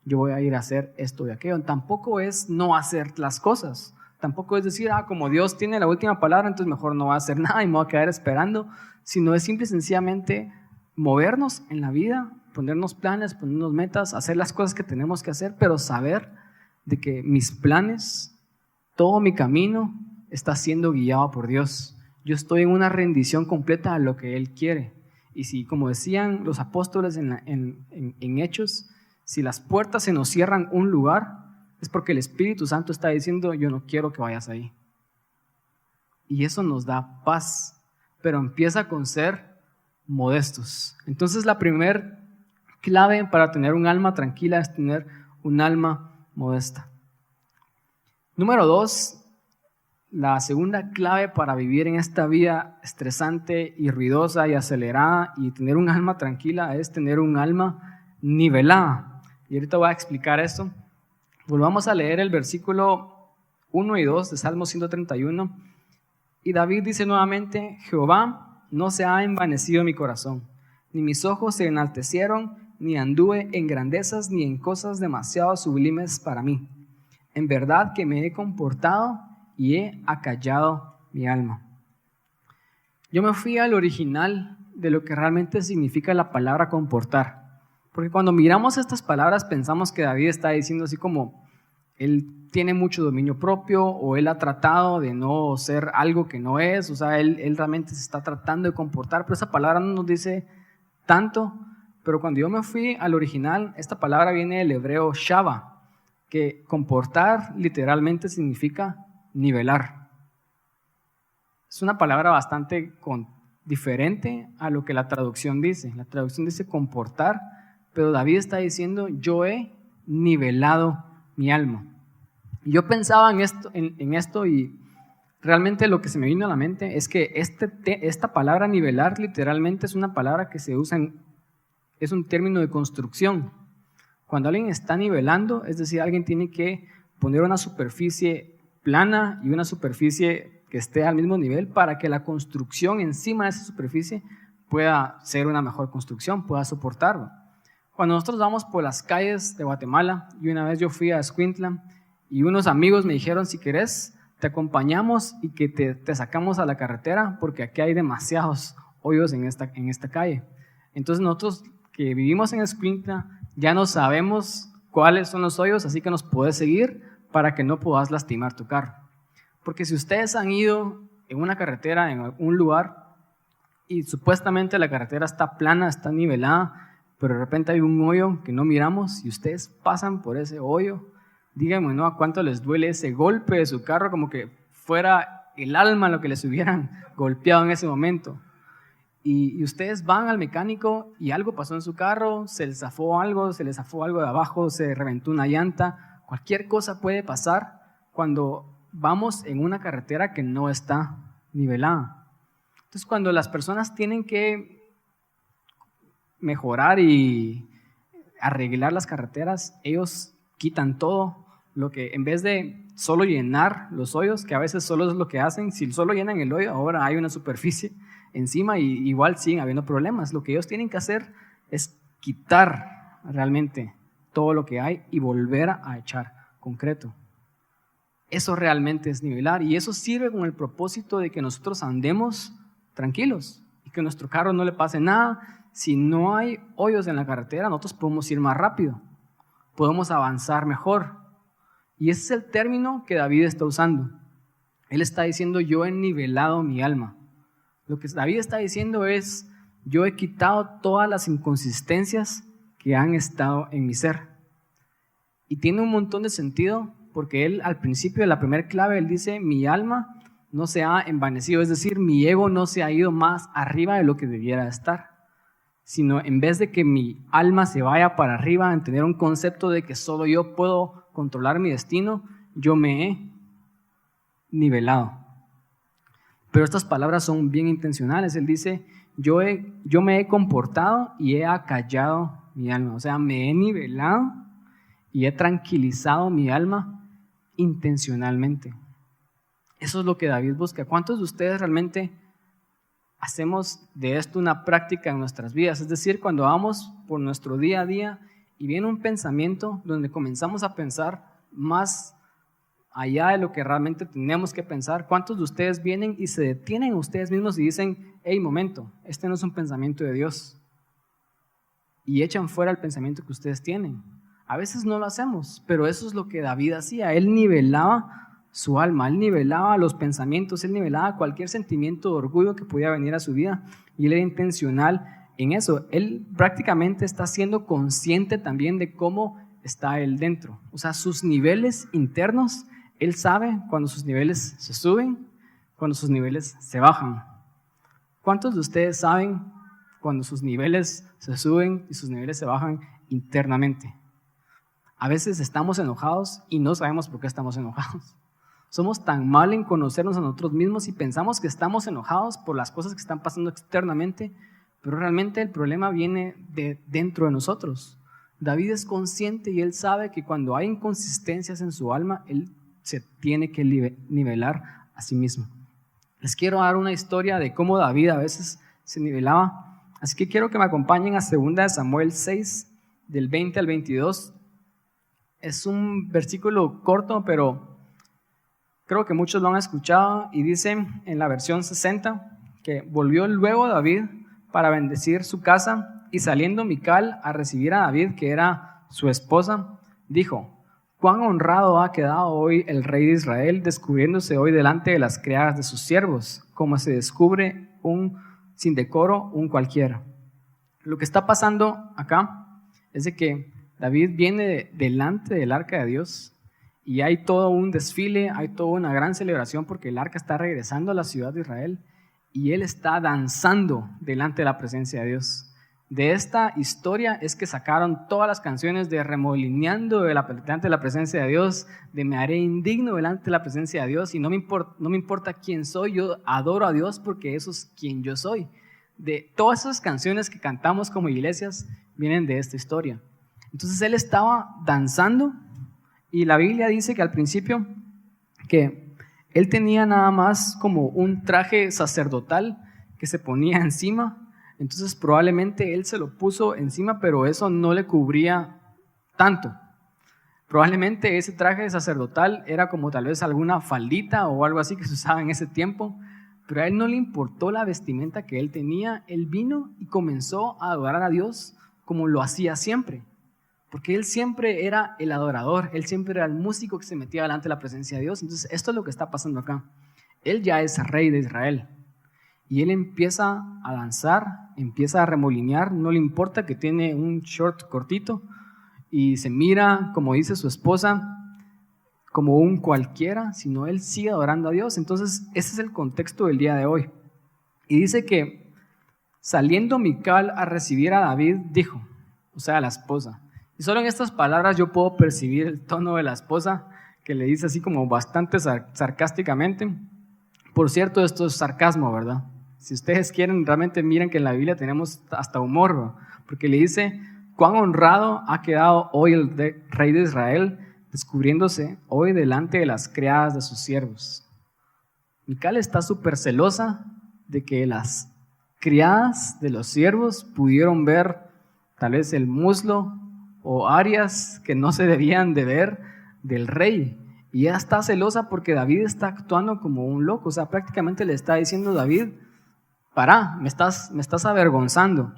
yo voy a ir a hacer esto y aquello. Tampoco es no hacer las cosas, tampoco es decir, como Dios tiene la última palabra, entonces mejor no voy a hacer nada y me voy a quedar esperando, sino es simple y sencillamente movernos en la vida, ponernos planes, ponernos metas, hacer las cosas que tenemos que hacer, pero saber de que mis planes, todo mi camino está siendo guiado por Dios. Yo estoy en una rendición completa a lo que Él quiere. Y si, como decían los apóstoles en Hechos, si las puertas se nos cierran un lugar, es porque el Espíritu Santo está diciendo, yo no quiero que vayas ahí. Y eso nos da paz, pero empieza con ser modestos. Entonces la primera clave para tener un alma tranquila es tener un alma modesta. Número 2, la segunda clave para vivir en esta vida estresante y ruidosa y acelerada y tener un alma tranquila es tener un alma nivelada. Y ahorita voy a explicar esto. Volvamos a leer el versículo 1 y 2 de Salmo 131. Y David dice nuevamente, Jehová, no se ha envanecido mi corazón, ni mis ojos se enaltecieron, ni anduve en grandezas ni en cosas demasiado sublimes para mí. En verdad que me he comportado y he acallado mi alma. Yo me fui al original de lo que realmente significa la palabra comportar, porque cuando miramos estas palabras pensamos que David está diciendo así como él tiene mucho dominio propio o él ha tratado de no ser algo que no es, o sea, él realmente se está tratando de comportar, pero esa palabra no nos dice tanto. Pero cuando yo me fui al original, esta palabra viene del hebreo shava, que comportar literalmente significa nivelar. Es una palabra bastante diferente a lo que la traducción dice. La traducción dice comportar, pero David está diciendo, yo he nivelado mi alma. Y yo pensaba en esto y realmente lo que se me vino a la mente es que esta palabra nivelar literalmente es una palabra que se usa es un término de construcción. Cuando alguien está nivelando, es decir, alguien tiene que poner una superficie plana y una superficie que esté al mismo nivel para que la construcción encima de esa superficie pueda ser una mejor construcción, pueda soportarlo. Cuando nosotros vamos por las calles de Guatemala, y una vez yo fui a Escuintla y unos amigos me dijeron, si querés, te acompañamos y que te sacamos a la carretera porque aquí hay demasiados hoyos en esta calle. Entonces nosotros que vivimos en Escuintla ya no sabemos cuáles son los hoyos, así que nos puedes seguir para que no puedas lastimar tu carro. Porque si ustedes han ido en una carretera, en algún lugar, y supuestamente la carretera está plana, está nivelada, pero de repente hay un hoyo que no miramos y ustedes pasan por ese hoyo, díganme, ¿no? ¿A cuánto les duele ese golpe de su carro? Como que fuera el alma lo que les hubieran golpeado en ese momento. Y ustedes van al mecánico y algo pasó en su carro, se les zafó algo de abajo, se reventó una llanta, cualquier cosa puede pasar cuando vamos en una carretera que no está nivelada. Entonces, cuando las personas tienen que mejorar y arreglar las carreteras, ellos quitan todo, lo que en vez de solo llenar los hoyos, que a veces solo es lo que hacen, si solo llenan el hoyo, ahora hay una superficie encima y igual siguen habiendo problemas. Lo que ellos tienen que hacer es quitar realmente todo lo que hay y volver a echar concreto. Eso realmente es nivelar y eso sirve con el propósito de que nosotros andemos tranquilos y que a nuestro carro no le pase nada. Si no hay hoyos en la carretera, nosotros podemos ir más rápido, podemos avanzar mejor. Y ese es el término que David está usando. Él está diciendo, yo he nivelado mi alma. Lo que David está diciendo es, yo he quitado todas las inconsistencias que han estado en mi ser. Y tiene un montón de sentido, porque él al principio de la primera clave, él dice, mi alma no se ha envanecido, es decir, mi ego no se ha ido más arriba de lo que debiera estar, sino en vez de que mi alma se vaya para arriba en tener un concepto de que solo yo puedo controlar mi destino, yo me he nivelado. Pero estas palabras son bien intencionales. Él dice, yo me he comportado y he acallado mi alma. O sea, me he nivelado y he tranquilizado mi alma intencionalmente. Eso es lo que David busca. ¿Cuántos de ustedes realmente hacemos de esto una práctica en nuestras vidas? Es decir, cuando vamos por nuestro día a día y viene un pensamiento donde comenzamos a pensar más allá de lo que realmente tenemos que pensar, ¿cuántos de ustedes vienen y se detienen ustedes mismos y dicen, hey, momento, este no es un pensamiento de Dios? Y echan fuera el pensamiento que ustedes tienen. A veces no lo hacemos, pero eso es lo que David hacía. Él nivelaba su alma, él nivelaba los pensamientos, él nivelaba cualquier sentimiento de orgullo que pudiera venir a su vida, y él era intencional en eso. Él prácticamente está siendo consciente también de cómo está él dentro. O sea, sus niveles internos, él sabe cuando sus niveles se suben, cuando sus niveles se bajan. ¿Cuántos de ustedes saben cuando sus niveles se suben y sus niveles se bajan internamente? A veces estamos enojados y no sabemos por qué estamos enojados. Somos tan mal en conocernos a nosotros mismos y pensamos que estamos enojados por las cosas que están pasando externamente, pero realmente el problema viene de dentro de nosotros. David es consciente y él sabe que cuando hay inconsistencias en su alma, él se tiene que nivelar a sí mismo. Les quiero dar una historia de cómo David a veces se nivelaba. Así que quiero que me acompañen a 2 Samuel 6, del 20 al 22. Es un versículo corto, pero creo que muchos lo han escuchado, y dice en la versión 60 que volvió luego David para bendecir su casa, y saliendo Mical a recibir a David, que era su esposa, dijo: cuán honrado ha quedado hoy el rey de Israel, descubriéndose hoy delante de las criadas de sus siervos, como se descubre sin decoro un cualquiera. Lo que está pasando acá es de que David viene delante del arca de Dios y hay todo un desfile, hay toda una gran celebración porque el arca está regresando a la ciudad de Israel y él está danzando delante de la presencia de Dios. De esta historia es que sacaron todas las canciones de remolineando delante de la presencia de Dios, de me haré indigno delante de la presencia de Dios y no me importa quién soy, yo adoro a Dios porque eso es quien yo soy. De todas esas canciones que cantamos como iglesias vienen de esta historia. Entonces él estaba danzando y la Biblia dice que al principio que él tenía nada más como un traje sacerdotal que se ponía encima. Entonces probablemente él se lo puso encima, pero eso no le cubría tanto. Probablemente ese traje sacerdotal era como tal vez alguna faldita o algo así que se usaba en ese tiempo, pero a él no le importó la vestimenta que él tenía. Él vino y comenzó a adorar a Dios como lo hacía siempre, porque él siempre era el adorador, él siempre era el músico que se metía delante de la presencia de Dios. Entonces esto es lo que está pasando acá. Él ya es rey de Israel. Y él empieza a danzar, empieza a remolinear, no le importa que tiene un short cortito y se mira, como dice su esposa, como un cualquiera, sino él sigue adorando a Dios. Entonces ese es el contexto del día de hoy. Y dice que saliendo Mical a recibir a David, dijo, o sea, a la esposa. Y solo en estas palabras yo puedo percibir el tono de la esposa, que le dice así como bastante sarcásticamente. Por cierto, esto es sarcasmo, ¿verdad? Si ustedes quieren, realmente miren que en la Biblia tenemos hasta humor, ¿no? Porque le dice, cuán honrado ha quedado hoy el rey de Israel, descubriéndose hoy delante de las criadas de sus siervos. Mical está súper celosa de que las criadas de los siervos pudieron ver tal vez el muslo o áreas que no se debían de ver del rey. Y ella está celosa porque David está actuando como un loco. O sea, prácticamente le está diciendo: David, pará, me estás avergonzando.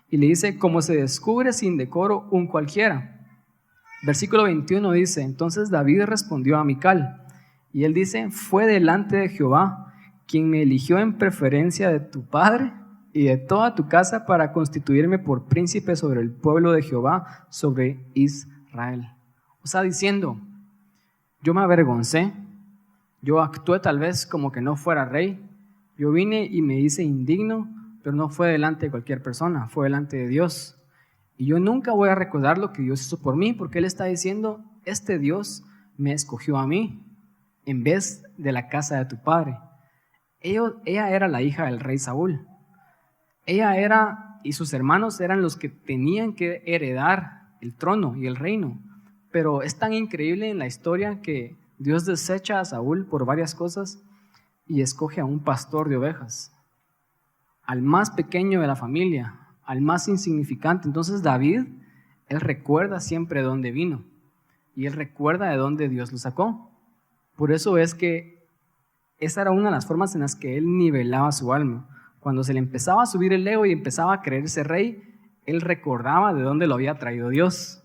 Y le dice: como se descubre sin decoro un cualquiera. Versículo 21 dice: entonces David respondió a Mical, y él dice: fue delante de Jehová quien me eligió en preferencia de tu padre y de toda tu casa para constituirme por príncipe sobre el pueblo de Jehová, sobre Israel. O sea, diciendo: yo me avergoncé, Yo actué tal vez como que no fuera rey. Yo vine y me hice indigno, pero no fue delante de cualquier persona, fue delante de Dios. Y yo nunca voy a recordar lo que Dios hizo por mí, porque Él está diciendo, este Dios me escogió a mí en vez de la casa de tu padre. Ella era la hija del rey Saúl. Ella era, y sus hermanos eran los que tenían que heredar el trono y el reino. Pero es tan increíble en la historia que Dios desecha a Saúl por varias cosas y escoge a un pastor de ovejas, al más pequeño de la familia, al más insignificante. Entonces David, él recuerda siempre de dónde vino y él recuerda de dónde Dios lo sacó. Por eso es que esa era una de las formas en las que él nivelaba su alma. Cuando se le empezaba a subir el ego y empezaba a creerse rey, él recordaba de dónde lo había traído Dios.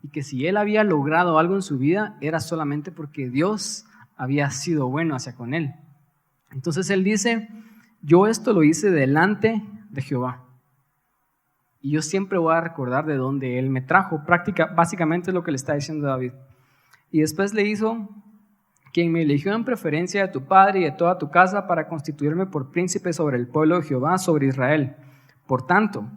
Y que si él había logrado algo en su vida, era solamente porque Dios había sido bueno hacia con él. Entonces él dice, yo esto lo hice delante de Jehová. Y yo siempre voy a recordar de dónde él me trajo. Básicamente es lo que le está diciendo David. Y después le hizo, quien me eligió en preferencia de tu padre y de toda tu casa para constituirme por príncipe sobre el pueblo de Jehová, sobre Israel. Por tanto,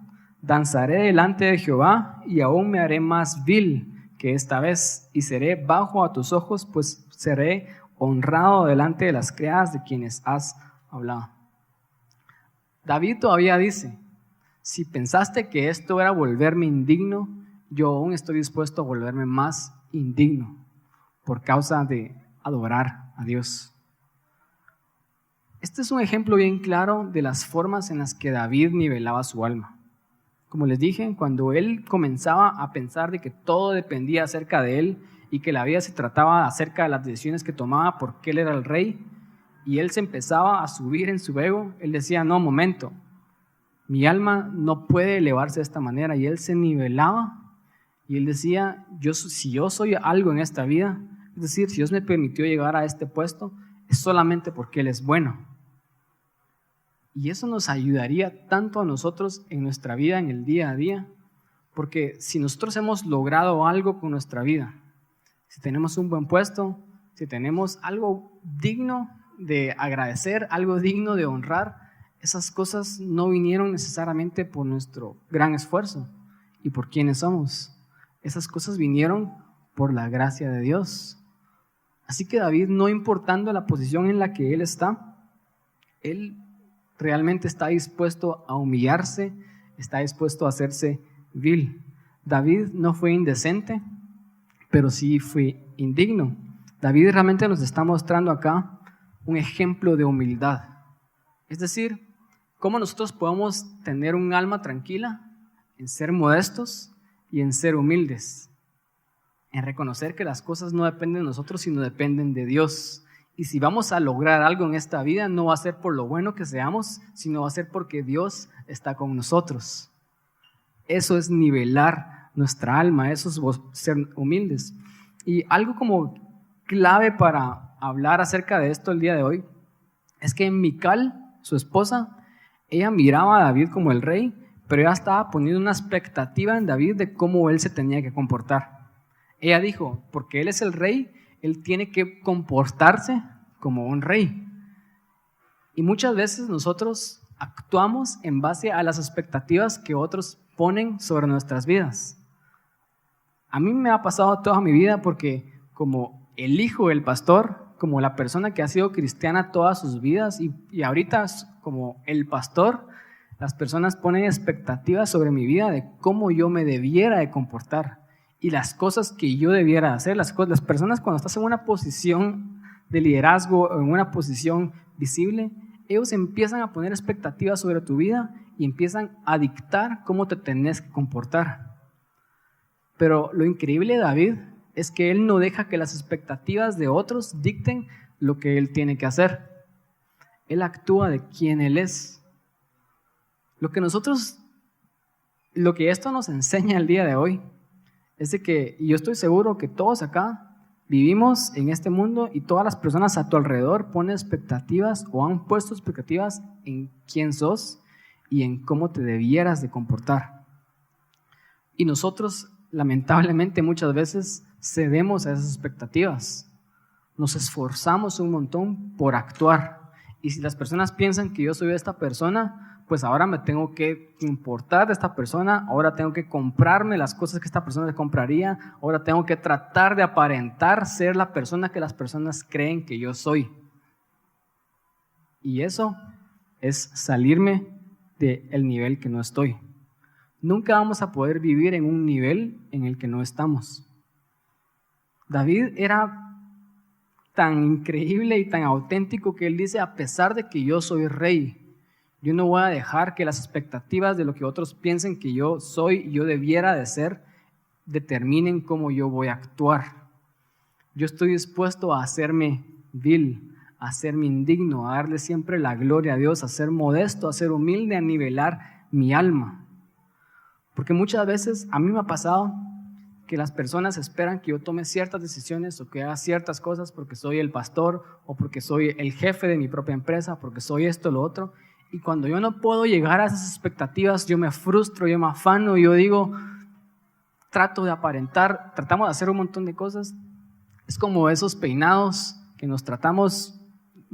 danzaré delante de Jehová y aún me haré más vil que esta vez y seré bajo a tus ojos, pues seré honrado delante de las criadas de quienes has hablado. David todavía dice, si pensaste que esto era volverme indigno, yo aún estoy dispuesto a volverme más indigno por causa de adorar a Dios. Este es un ejemplo bien claro de las formas en las que David nivelaba su alma. Como les dije, cuando él comenzaba a pensar de que todo dependía acerca de él y que la vida se trataba acerca de las decisiones que tomaba porque él era el rey, y él se empezaba a subir en su ego, él decía, no, momento, mi alma no puede elevarse de esta manera, y él se nivelaba y él decía, si yo soy algo en esta vida, es decir, si Dios me permitió llegar a este puesto, es solamente porque Él es bueno. Y eso nos ayudaría tanto a nosotros en nuestra vida, en el día a día, porque si nosotros hemos logrado algo con nuestra vida, si tenemos un buen puesto, si tenemos algo digno de agradecer, algo digno de honrar, esas cosas no vinieron necesariamente por nuestro gran esfuerzo y por quienes somos. Esas cosas vinieron por la gracia de Dios. Así que David, no importando la posición en la que él está, él realmente está dispuesto a humillarse, está dispuesto a hacerse vil. David no fue indecente, pero sí fue indigno. David realmente nos está mostrando acá un ejemplo de humildad. Es decir, cómo nosotros podemos tener un alma tranquila en ser modestos y en ser humildes, en reconocer que las cosas no dependen de nosotros, sino dependen de Dios. Y si vamos a lograr algo en esta vida, no va a ser por lo bueno que seamos, sino va a ser porque Dios está con nosotros. Eso es nivelar nuestra alma, eso es ser humildes. Y algo como clave para hablar acerca de esto el día de hoy, es que Mical, su esposa, ella miraba a David como el rey, pero ella estaba poniendo una expectativa en David de cómo él se tenía que comportar. Ella dijo, porque él es el rey, él tiene que comportarse como un rey. Y muchas veces nosotros actuamos en base a las expectativas que otros ponen sobre nuestras vidas. A mí me ha pasado toda mi vida porque como el hijo del pastor, como la persona que ha sido cristiana todas sus vidas y ahorita como el pastor, las personas ponen expectativas sobre mi vida de cómo yo me debiera de comportar y las cosas que yo debiera hacer. Las personas cuando estás en una posición de liderazgo o en una posición visible, ellos empiezan a poner expectativas sobre tu vida y empiezan a dictar cómo te tenés que comportar. Pero lo increíble de David es que él no deja que las expectativas de otros dicten lo que él tiene que hacer. Él actúa de quien él es. Lo que esto nos enseña el día de hoy es de que, y yo estoy seguro que todos acá vivimos en este mundo y todas las personas a tu alrededor ponen expectativas o han puesto expectativas en quién sos y en cómo te debieras de comportar. Y nosotros, lamentablemente, muchas veces cedemos a esas expectativas nos esforzamos un montón por actuar. Y si las personas piensan que yo soy esta persona, pues ahora me tengo que importar de esta persona, ahora tengo que comprarme las cosas que esta persona se compraría, ahora tengo que tratar de aparentar ser la persona que las personas creen que yo soy. Y eso es salirme del nivel que no estoy. Nunca vamos a poder vivir en un nivel en el que no estamos. David era tan increíble y tan auténtico que él dice, a pesar de que yo soy rey, yo no voy a dejar que las expectativas de lo que otros piensen que yo soy y yo debiera de ser, determinen cómo yo voy a actuar. Yo estoy dispuesto a hacerme vil, a hacerme indigno, a darle siempre la gloria a Dios, a ser modesto, a ser humilde, a nivelar mi alma. Porque muchas veces a mí me ha pasado que las personas esperan que yo tome ciertas decisiones o que haga ciertas cosas porque soy el pastor o porque soy el jefe de mi propia empresa, porque soy esto o lo otro. Y cuando yo no puedo llegar a esas expectativas, yo me frustro, yo me afano, yo digo, trato de aparentar, tratamos de hacer un montón de cosas. Es como esos peinados que nos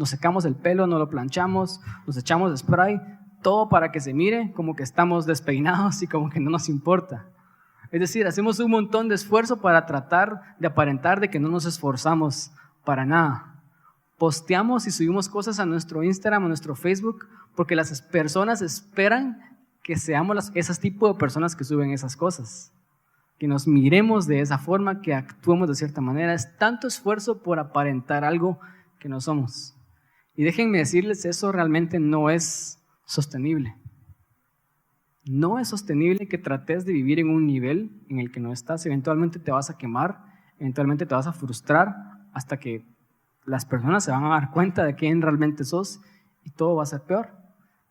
secamos el pelo, nos lo planchamos, nos echamos spray, todo para que se mire como que estamos despeinados y como que no nos importa. Es decir, hacemos un montón de esfuerzo para tratar de aparentar de que no nos esforzamos para nada. Posteamos y subimos cosas a nuestro Instagram, a nuestro Facebook, porque las personas esperan que seamos esos tipos de personas que suben esas cosas. Que nos miremos de esa forma, que actuemos de cierta manera. Es tanto esfuerzo por aparentar algo que no somos. Y déjenme decirles, eso realmente no es sostenible. No es sostenible que trates de vivir en un nivel en el que no estás. Eventualmente te vas a quemar, eventualmente te vas a frustrar hasta que las personas se van a dar cuenta de quién realmente sos y todo va a ser peor.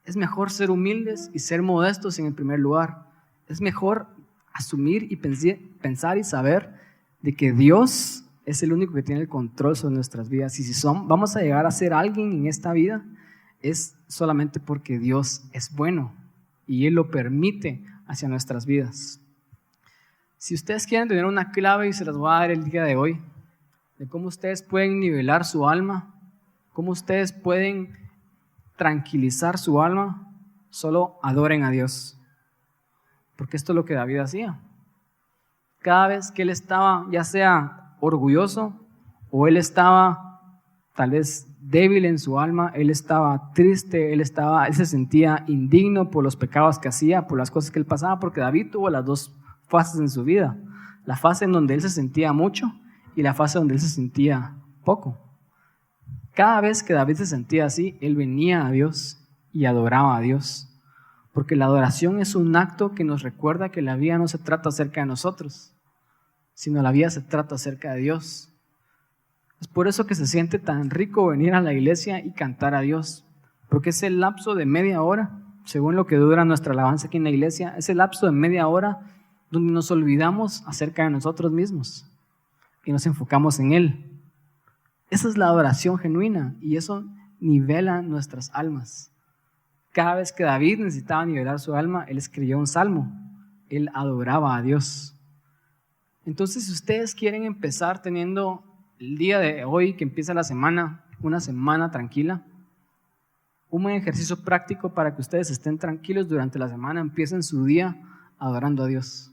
Es mejor ser humildes y ser modestos en el primer lugar. Es mejor asumir y pensar y saber de que Dios es el único que tiene el control sobre nuestras vidas. Y si vamos a llegar a ser alguien en esta vida, es solamente porque Dios es bueno y Él lo permite hacia nuestras vidas. Si ustedes quieren tener una clave, y se las voy a dar el día de hoy, de cómo ustedes pueden nivelar su alma, cómo ustedes pueden tranquilizar su alma, solo adoren a Dios. Porque esto es lo que David hacía. Cada vez que él estaba, ya sea orgulloso, o él estaba tal vez débil en su alma, él estaba triste, él se sentía indigno por los pecados que hacía, por las cosas que él pasaba, porque David tuvo las dos fases en su vida. La fase en donde él se sentía mucho y la fase donde él se sentía poco. Cada vez que David se sentía así, él venía a Dios y adoraba a Dios. Porque la adoración es un acto que nos recuerda que la vida no se trata acerca de nosotros, sino la vida se trata acerca de Dios. Es por eso que se siente tan rico venir a la iglesia y cantar a Dios, porque ese lapso de media hora, según lo que dura nuestra alabanza aquí en la iglesia, ese lapso de media hora donde nos olvidamos acerca de nosotros mismos y nos enfocamos en Él. Esa es la adoración genuina y eso nivela nuestras almas. Cada vez que David necesitaba nivelar su alma, él escribió un salmo, él adoraba a Dios. Entonces, si ustedes quieren empezar teniendo el día de hoy, que empieza la semana, una semana tranquila, un buen ejercicio práctico para que ustedes estén tranquilos durante la semana, empiecen su día adorando a Dios.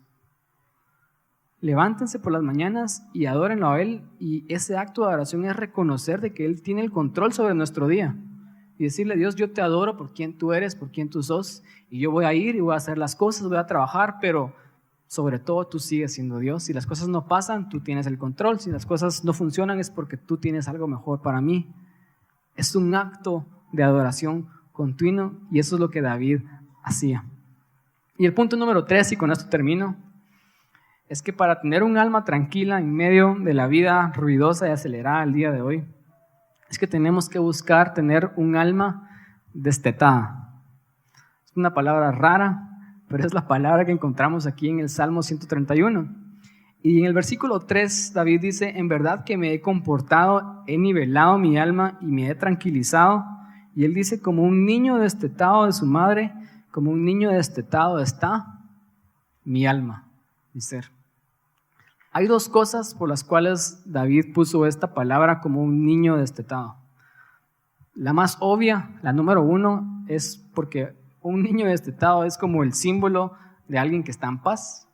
Levántense por las mañanas y adórenlo a Él, y ese acto de adoración es reconocer de que Él tiene el control sobre nuestro día y decirle: Dios, yo te adoro por quien tú eres, por quien tú sos, y yo voy a ir y voy a hacer las cosas, voy a trabajar, pero sobre todo tú sigues siendo Dios. Si las cosas no pasan, tú tienes el control. Si las cosas no funcionan, es porque tú tienes algo mejor para mí. Es un acto de adoración continuo y eso es lo que David hacía. Y el punto número 3, y con esto termino, es que para tener un alma tranquila en medio de la vida ruidosa y acelerada el día de hoy, es que tenemos que buscar tener un alma destetada. Es una palabra rara, pero es la palabra que encontramos aquí en el Salmo 131. Y en el versículo 3, David dice: en verdad que me he comportado, he nivelado mi alma y me he tranquilizado. Y él dice: como un niño destetado de su madre, como un niño destetado está mi alma, mi ser. Hay dos cosas por las cuales David puso esta palabra como un niño destetado. La más obvia, la número uno, es porque un niño destetado es como el símbolo de alguien que está en paz.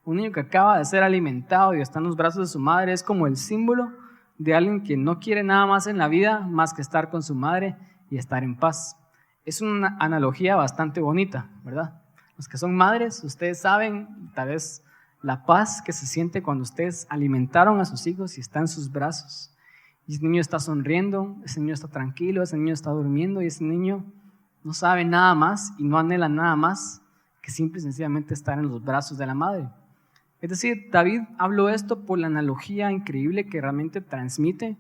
Un niño que acaba de ser alimentado y está en los brazos de su madre es como el símbolo de alguien que no quiere nada más en la vida más que estar con su madre y estar en paz. Es una analogía bastante bonita, ¿verdad? Los que son madres, ustedes saben tal vez la paz que se siente cuando ustedes alimentaron a sus hijos y están en sus brazos. Y ese niño está sonriendo, ese niño está tranquilo, ese niño está durmiendo y ese niño no sabe nada más y no anhela nada más que simple y sencillamente estar en los brazos de la madre. Es decir, David habló esto por la analogía increíble que realmente transmite,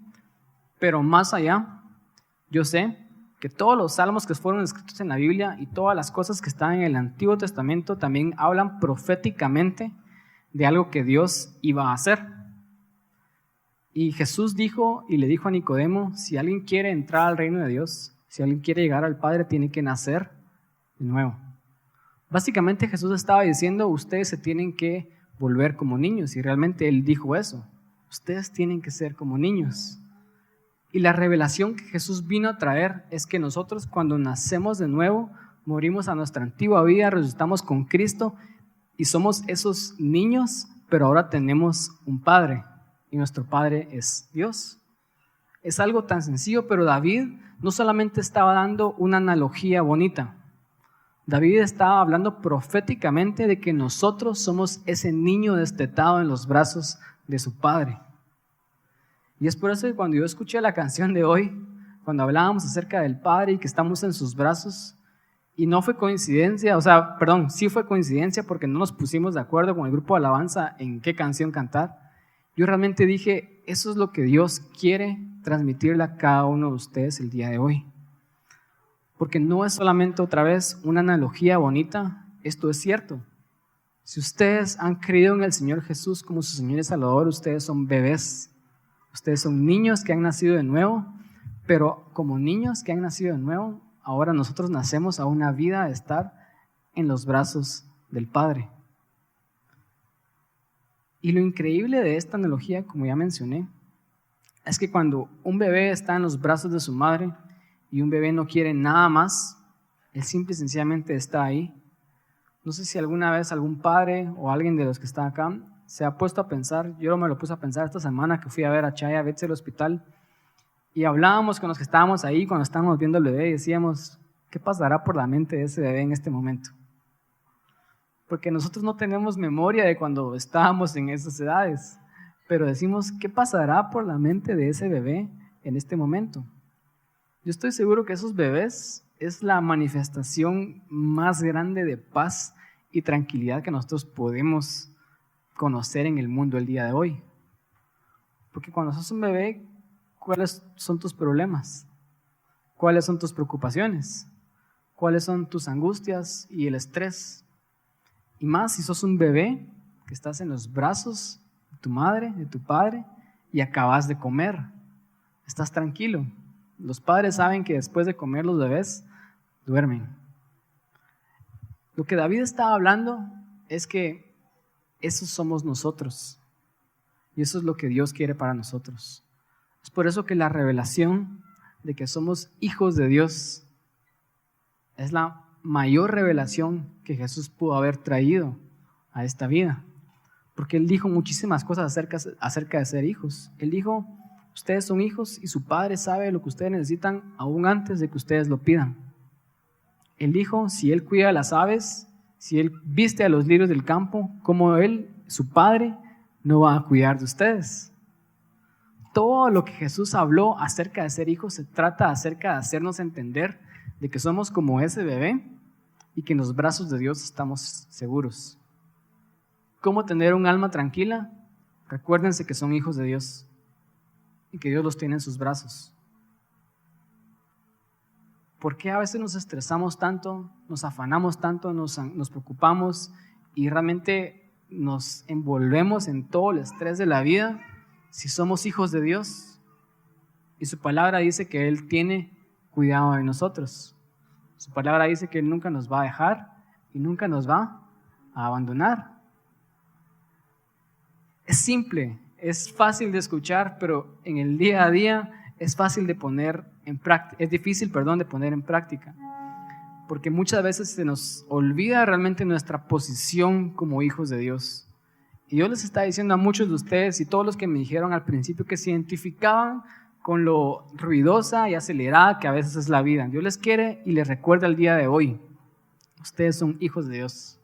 pero más allá, yo sé que todos los salmos que fueron escritos en la Biblia y todas las cosas que están en el Antiguo Testamento también hablan proféticamente de algo que Dios iba a hacer. Y Jesús dijo y le dijo a Nicodemo, si alguien quiere entrar al reino de Dios, si alguien quiere llegar al Padre, tiene que nacer de nuevo. Básicamente Jesús estaba diciendo, ustedes se tienen que volver como niños, y realmente Él dijo eso, ustedes tienen que ser como niños. Y la revelación que Jesús vino a traer es que nosotros cuando nacemos de nuevo, morimos a nuestra antigua vida, resucitamos con Cristo y somos esos niños, pero ahora tenemos un Padre y nuestro Padre es Dios. Es algo tan sencillo, pero David no solamente estaba dando una analogía bonita, David estaba hablando proféticamente de que nosotros somos ese niño destetado en los brazos de su Padre. Y es por eso que cuando yo escuché la canción de hoy, cuando hablábamos acerca del Padre y que estamos en sus brazos, y no fue coincidencia, sí fue coincidencia porque no nos pusimos de acuerdo con el grupo de alabanza en qué canción cantar. Yo realmente dije, eso es lo que Dios quiere transmitirle a cada uno de ustedes el día de hoy. Porque no es solamente otra vez una analogía bonita, esto es cierto. Si ustedes han creído en el Señor Jesús como su Señor y Salvador, ustedes son bebés, ustedes son niños que han nacido de nuevo, pero como niños que han nacido de nuevo, ahora nosotros nacemos a una vida de estar en los brazos del Padre. Y lo increíble de esta analogía, como ya mencioné, es que cuando un bebé está en los brazos de su madre y un bebé no quiere nada más, él simple y sencillamente está ahí. No sé si alguna vez algún padre o alguien de los que está acá se ha puesto a pensar, yo me lo puse a pensar esta semana que fui a ver a Chaya Betts al hospital y hablábamos con los que estábamos ahí cuando estábamos viendo al bebé y decíamos, ¿qué pasará por la mente de ese bebé en este momento? Porque nosotros no tenemos memoria de cuando estábamos en esas edades, pero decimos, ¿qué pasará por la mente de ese bebé en este momento? Yo estoy seguro que esos bebés es la manifestación más grande de paz y tranquilidad que nosotros podemos conocer en el mundo el día de hoy. Porque cuando sos un bebé, ¿cuáles son tus problemas? ¿Cuáles son tus preocupaciones? ¿Cuáles son tus angustias y el estrés? Y más si sos un bebé que estás en los brazos de tu madre, de tu padre y acabas de comer. Estás tranquilo. Los padres saben que después de comer los bebés duermen. Lo que David estaba hablando es que esos somos nosotros y eso es lo que Dios quiere para nosotros. Es por eso que la revelación de que somos hijos de Dios es la mayor revelación que Jesús pudo haber traído a esta vida, porque Él dijo muchísimas cosas acerca de ser hijos. Él dijo, ustedes son hijos y su Padre sabe lo que ustedes necesitan aún antes de que ustedes lo pidan. Él dijo, si Él cuida a las aves, si Él viste a los lirios del campo, como Él, su Padre, no va a cuidar de ustedes. Todo lo que Jesús habló acerca de ser hijos se trata acerca de hacernos entender de que somos como ese bebé y que en los brazos de Dios estamos seguros. ¿Cómo tener un alma tranquila? Recuérdense que son hijos de Dios y que Dios los tiene en sus brazos. ¿Por qué a veces nos estresamos tanto, nos afanamos tanto, nos preocupamos y realmente nos envolvemos en todo el estrés de la vida si somos hijos de Dios? Y su palabra dice que Él tiene cuidado de nosotros. Su palabra dice que Él nunca nos va a dejar y nunca nos va a abandonar. Es simple, es fácil de escuchar, pero en el día a día es fácil de poner en práctica, es difícil, de poner en práctica. Porque muchas veces se nos olvida realmente nuestra posición como hijos de Dios. Y Dios les está diciendo a muchos de ustedes y todos los que me dijeron al principio que se identificaban con lo ruidosa y acelerada que a veces es la vida. Dios les quiere y les recuerda el día de hoy. Ustedes son hijos de Dios.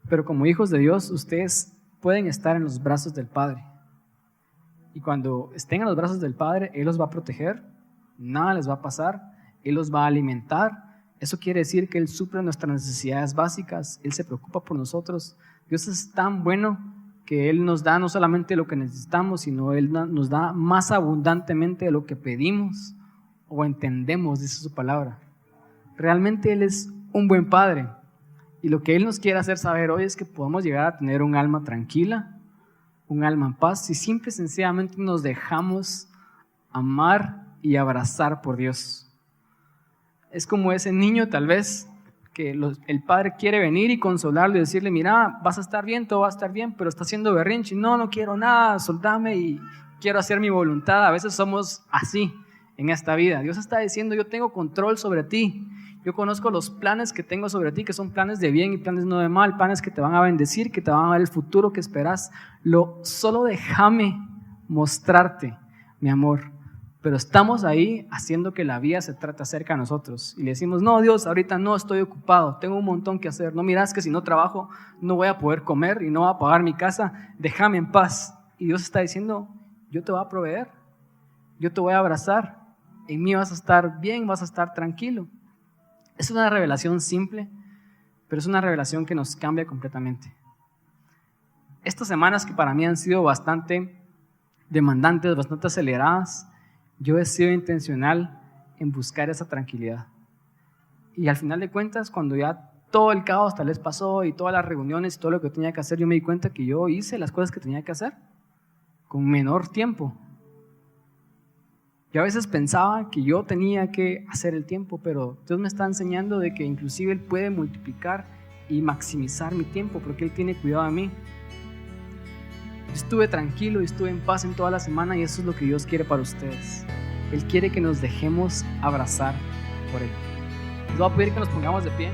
Pero como hijos de Dios, ustedes pueden estar en los brazos del Padre. Y cuando estén en los brazos del Padre, Él los va a proteger, nada les va a pasar, Él los va a alimentar. Eso quiere decir que Él suple nuestras necesidades básicas, Él se preocupa por nosotros. Dios es tan bueno que Él nos da no solamente lo que necesitamos, sino Él nos da más abundantemente de lo que pedimos o entendemos, dice su palabra. Realmente Él es un buen Padre. Y lo que Él nos quiere hacer saber hoy es que podamos llegar a tener un alma tranquila, un alma en paz, si simple y sencillamente nos dejamos amar y abrazar por Dios. Es como ese niño tal vez que el padre quiere venir y consolarlo y decirle, mira, vas a estar bien, todo va a estar bien, pero está haciendo berrinche, no quiero nada, soltame y quiero hacer mi voluntad. A veces somos así en esta vida. Dios está diciendo, yo tengo control sobre ti, yo conozco los planes que tengo sobre ti, que son planes de bien y planes no de mal, planes que te van a bendecir, que te van a dar el futuro que esperas. Solo déjame mostrarte mi amor. Pero estamos ahí haciendo que la vida se trate acerca de nosotros. Y le decimos, no Dios, ahorita no estoy ocupado, tengo un montón que hacer. No miras que si no trabajo no voy a poder comer y no voy a pagar mi casa, déjame en paz. Y Dios está diciendo, yo te voy a proveer, yo te voy a abrazar, en mí vas a estar bien, vas a estar tranquilo. Es una revelación simple, pero es una revelación que nos cambia completamente. Estas semanas que para mí han sido bastante demandantes, bastante aceleradas, yo he sido intencional en buscar esa tranquilidad. Y al final de cuentas, cuando ya todo el caos tal vez pasó y todas las reuniones y todo lo que tenía que hacer, yo me di cuenta que yo hice las cosas que tenía que hacer con menor tiempo. Yo a veces pensaba que yo tenía que hacer el tiempo, pero Dios me está enseñando de que inclusive Él puede multiplicar y maximizar mi tiempo porque Él tiene cuidado de mí. Yo estuve tranquilo y estuve en paz en toda la semana y eso es lo que Dios quiere para ustedes. Él quiere que nos dejemos abrazar por Él. Les voy a pedir que nos pongamos de pie.